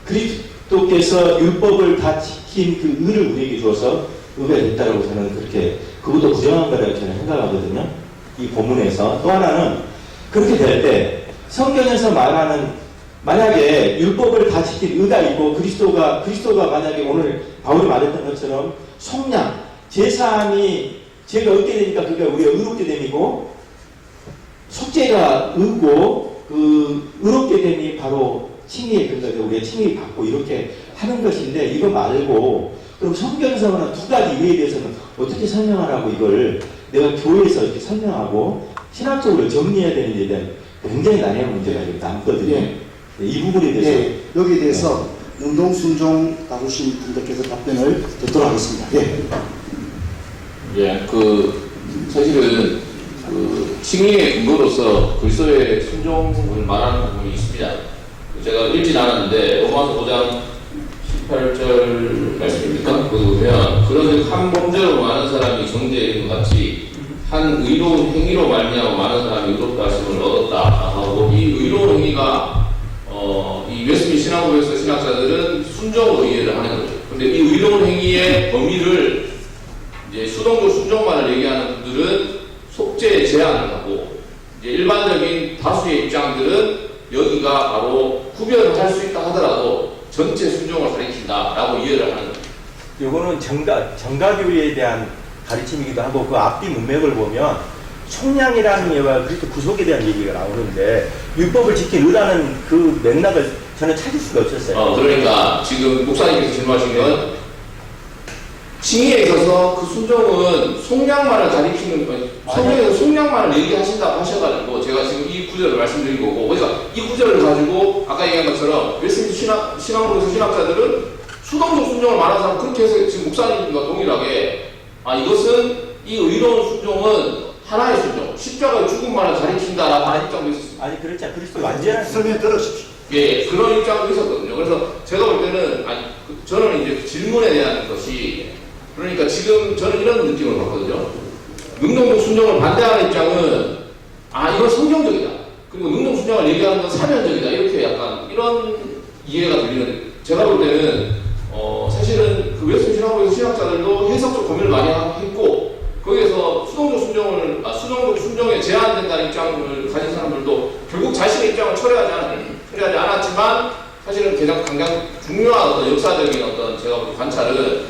그리스도께서 율법을 다 지킨 그 의를 우리에게 주어서 의가 됐다고 저는 그렇게 그것도 부정한 거라고 저는 생각하거든요. 이 본문에서. 또 하나는 그렇게 될 때 성경에서 말하는 만약에 율법을 다 지킨 의가 있고 그리스도가 만약에 오늘 바울이 말했던 것처럼 속량, 제사함이 죄가 없게 되니까 그게 우리가 의롭게 됨이고 속죄가 의고 그 의롭게 됨이 바로 칭의의 근거죠. 우리가 칭의 받고 이렇게 하는 것인데 이거 말고 그럼 성경에서는 두 가지 의에 대해서는 어떻게 설명하라고 이걸 내가 교회에서 이렇게 설명하고 신학적으로 정리해야 되는지에 대한 굉장히 난해한 문제가 남거든요. 네, 이 부분에 대해서. 네, 여기에 대해서 능동순종 다루신 분들께서 답변을 듣도록 하겠습니다. 예, 사실은 칭의의 근거로서 그리스도의 순종을 말하는 부분이 있습니다. 제가 읽진 않았는데 로마서 5장 18절 말씀입니까? 거기 보면 그러면 한 범죄로 많은 사람이 정죄에 이른 것 같이 한 의로운 행위로 말미암아 많은 사람이 의롭다 하심을 얻었다 하고, 이 의로운 행위가 이 웨스민 신학교에서 신학자들은 순종으로 이해를 하는 거죠. 근데 이 의로운 행위의 범위를 이제 수동적 순종만을 얘기하는 분들은 속죄에 제한을 하고, 이제 일반적인 다수의 입장들은 여기가 바로 구별을 할 수 있다 하더라도 전체 순종을 가리킨다라고 이해를 하는 거죠. 요거는 정가교리에 대한 가르침이기도 하고, 그 앞뒤 문맥을 보면 속량이라는 예와 그리스도 구속에 대한 얘기가 나오는데 율법을 지킨 의라는 그 맥락을 저는 찾을 수가 없었어요. 그러니까 지금 목사님께서 질문하신 건 칭의에 있어서 그 순종은 속량만을 가리키는 건, 성경에서 속량만을 얘기하신다고 하셔가지고 제가 지금 이 구절을 말씀드린 거고, 그러니까 이 구절을 가지고 아까 얘기한 것처럼 웨스민스 신학으로서 신학자들은 수동적 순종을 말하는 사람 그렇게 해서 지금 목사님과 동일하게 이것은 이 의로운 순종은 하나의 순종, 십자가의 죽음만을 가리킨다라고 하는 입장도 있었습니다. 아니 그렇지 않아. 그리스도 완전한 설명 들으십시오. 예, 그런 입장도 있었거든요. 그래서 제가 볼 때는, 저는 이제 그 질문에 대한 것이, 그러니까 지금 저는 이런 느낌을 받거든요. 능동적 순종을 반대하는 입장은, 이건 성경적이다. 그리고 능동 순종을 얘기하는 건 사면적이다. 이렇게 약간 이런 이해가 들리는데, 제가 볼 때는, 사실은 그 웨스턴 신학교에서 신학자들도 해석적 고민을 많이 했고, 거기에서 수동적 순종에 제한된다는 입장을 가진 사람들도 결국 자신의 입장을 철회하지 않았지만, 사실은 가장 중요한 어떤 역사적인 어떤 제가 볼 관찰은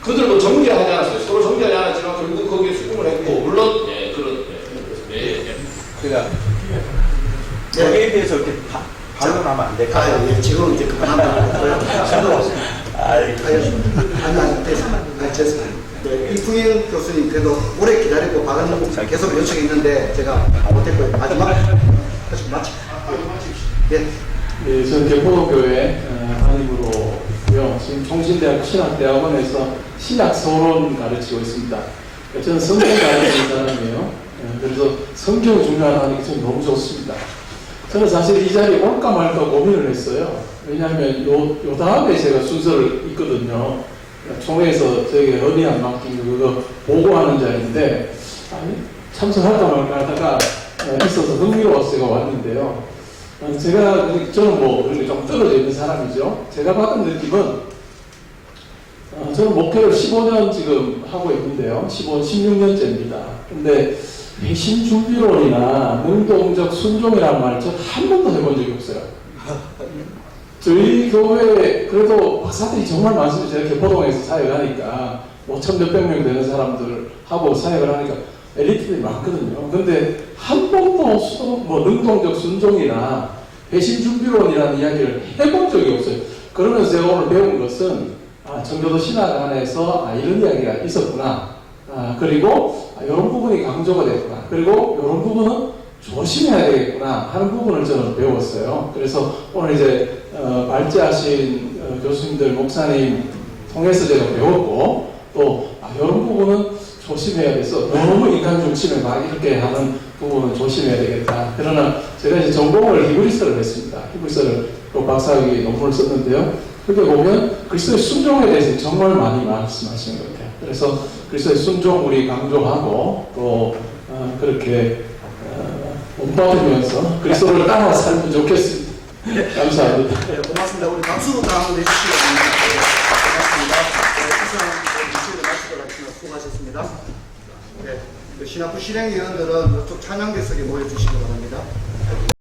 그들도 정리하지 않았어요. 서로 정리하지 않았지만 결국 거기에 수긍을 했고, 물론, 그러니까 거기에 대해서 이렇게 반론하면 안 될까요? 예, 지금 이제 그만하면 죄송합니다. 네, 이풍인 교수님 그래도 오래 기다리고 박은 계속 요청했는데 제가 못했고요. 마지막 마치. 예. 네, 저는 개포교회 담임으로고요. 지금 총신대학 신학대학원에서 신약서론 가르치고 있습니다. 저는 성경 가르치는 사람이에요. 그래서 성경이 중요하다는 게 저는 너무 좋습니다. 저는 사실 이 자리에 올까 말까 고민을 했어요. 왜냐하면 요 다음에 제가 순서를 있거든요. 총회에서 저에게 의미안 맡긴 그거 보고하는 자리인데, 참석할까 말까 하다가 있어서 흥미로워서 제가 왔는데요. 저는 뭐, 그렇게 좀 떨어져 있는 사람이죠. 제가 받은 느낌은, 저는 목회를 15년 지금 하고 있는데요. 16년째입니다. 근데, 배신 준비론이나 능동적 순종이라는 말 전 한 번도 해본 적이 없어요. 저희 교회에 그래도 박사들이 정말 많습니다. 제가 개포동에서 사역하니까 5,000 몇백 명 되는 사람들하고 사역을 하니까 엘리트들이 많거든요. 근데 한 번도 능동적 순종이나 배신 준비론이라는 이야기를 해본 적이 없어요. 그러면서 제가 오늘 배운 것은 정교도 신학 안에서 이런 이야기가 있었구나. 그리고 이런 부분이 강조가 됐구나. 그리고 이런 부분은 조심해야 되겠구나 하는 부분을 저는 배웠어요. 그래서 오늘 이제 발제하신 교수님들, 목사님 통해서 제가 배웠고, 또 이런 부분은 조심해야 돼서 너무 인간 중심에 막 이렇게 하는 부분은 조심해야 되겠다. 그러나 제가 이제 전공을 히브리서를 했습니다. 히브리서를 또 박사학위 논문을 썼는데요. 그렇게 보면 그리스도의 순종에 대해서 정말 많이 말씀하시는 것 같아요. 그래서 그리스도의 순종 우리 강조하고 또 그렇게 본받으면서 그리스도를 따라 살면 좋겠습니다. 감사합니다. 네, 고맙습니다. 우리 박수부터 한번 해주시기 바랍니다. 고맙습니다. 이상 이슈를 마치도록 하겠습니다. 수고하셨습니다. 네, 신학부 실행위원들은 이쪽 찬양대석에 모여주시기 바랍니다.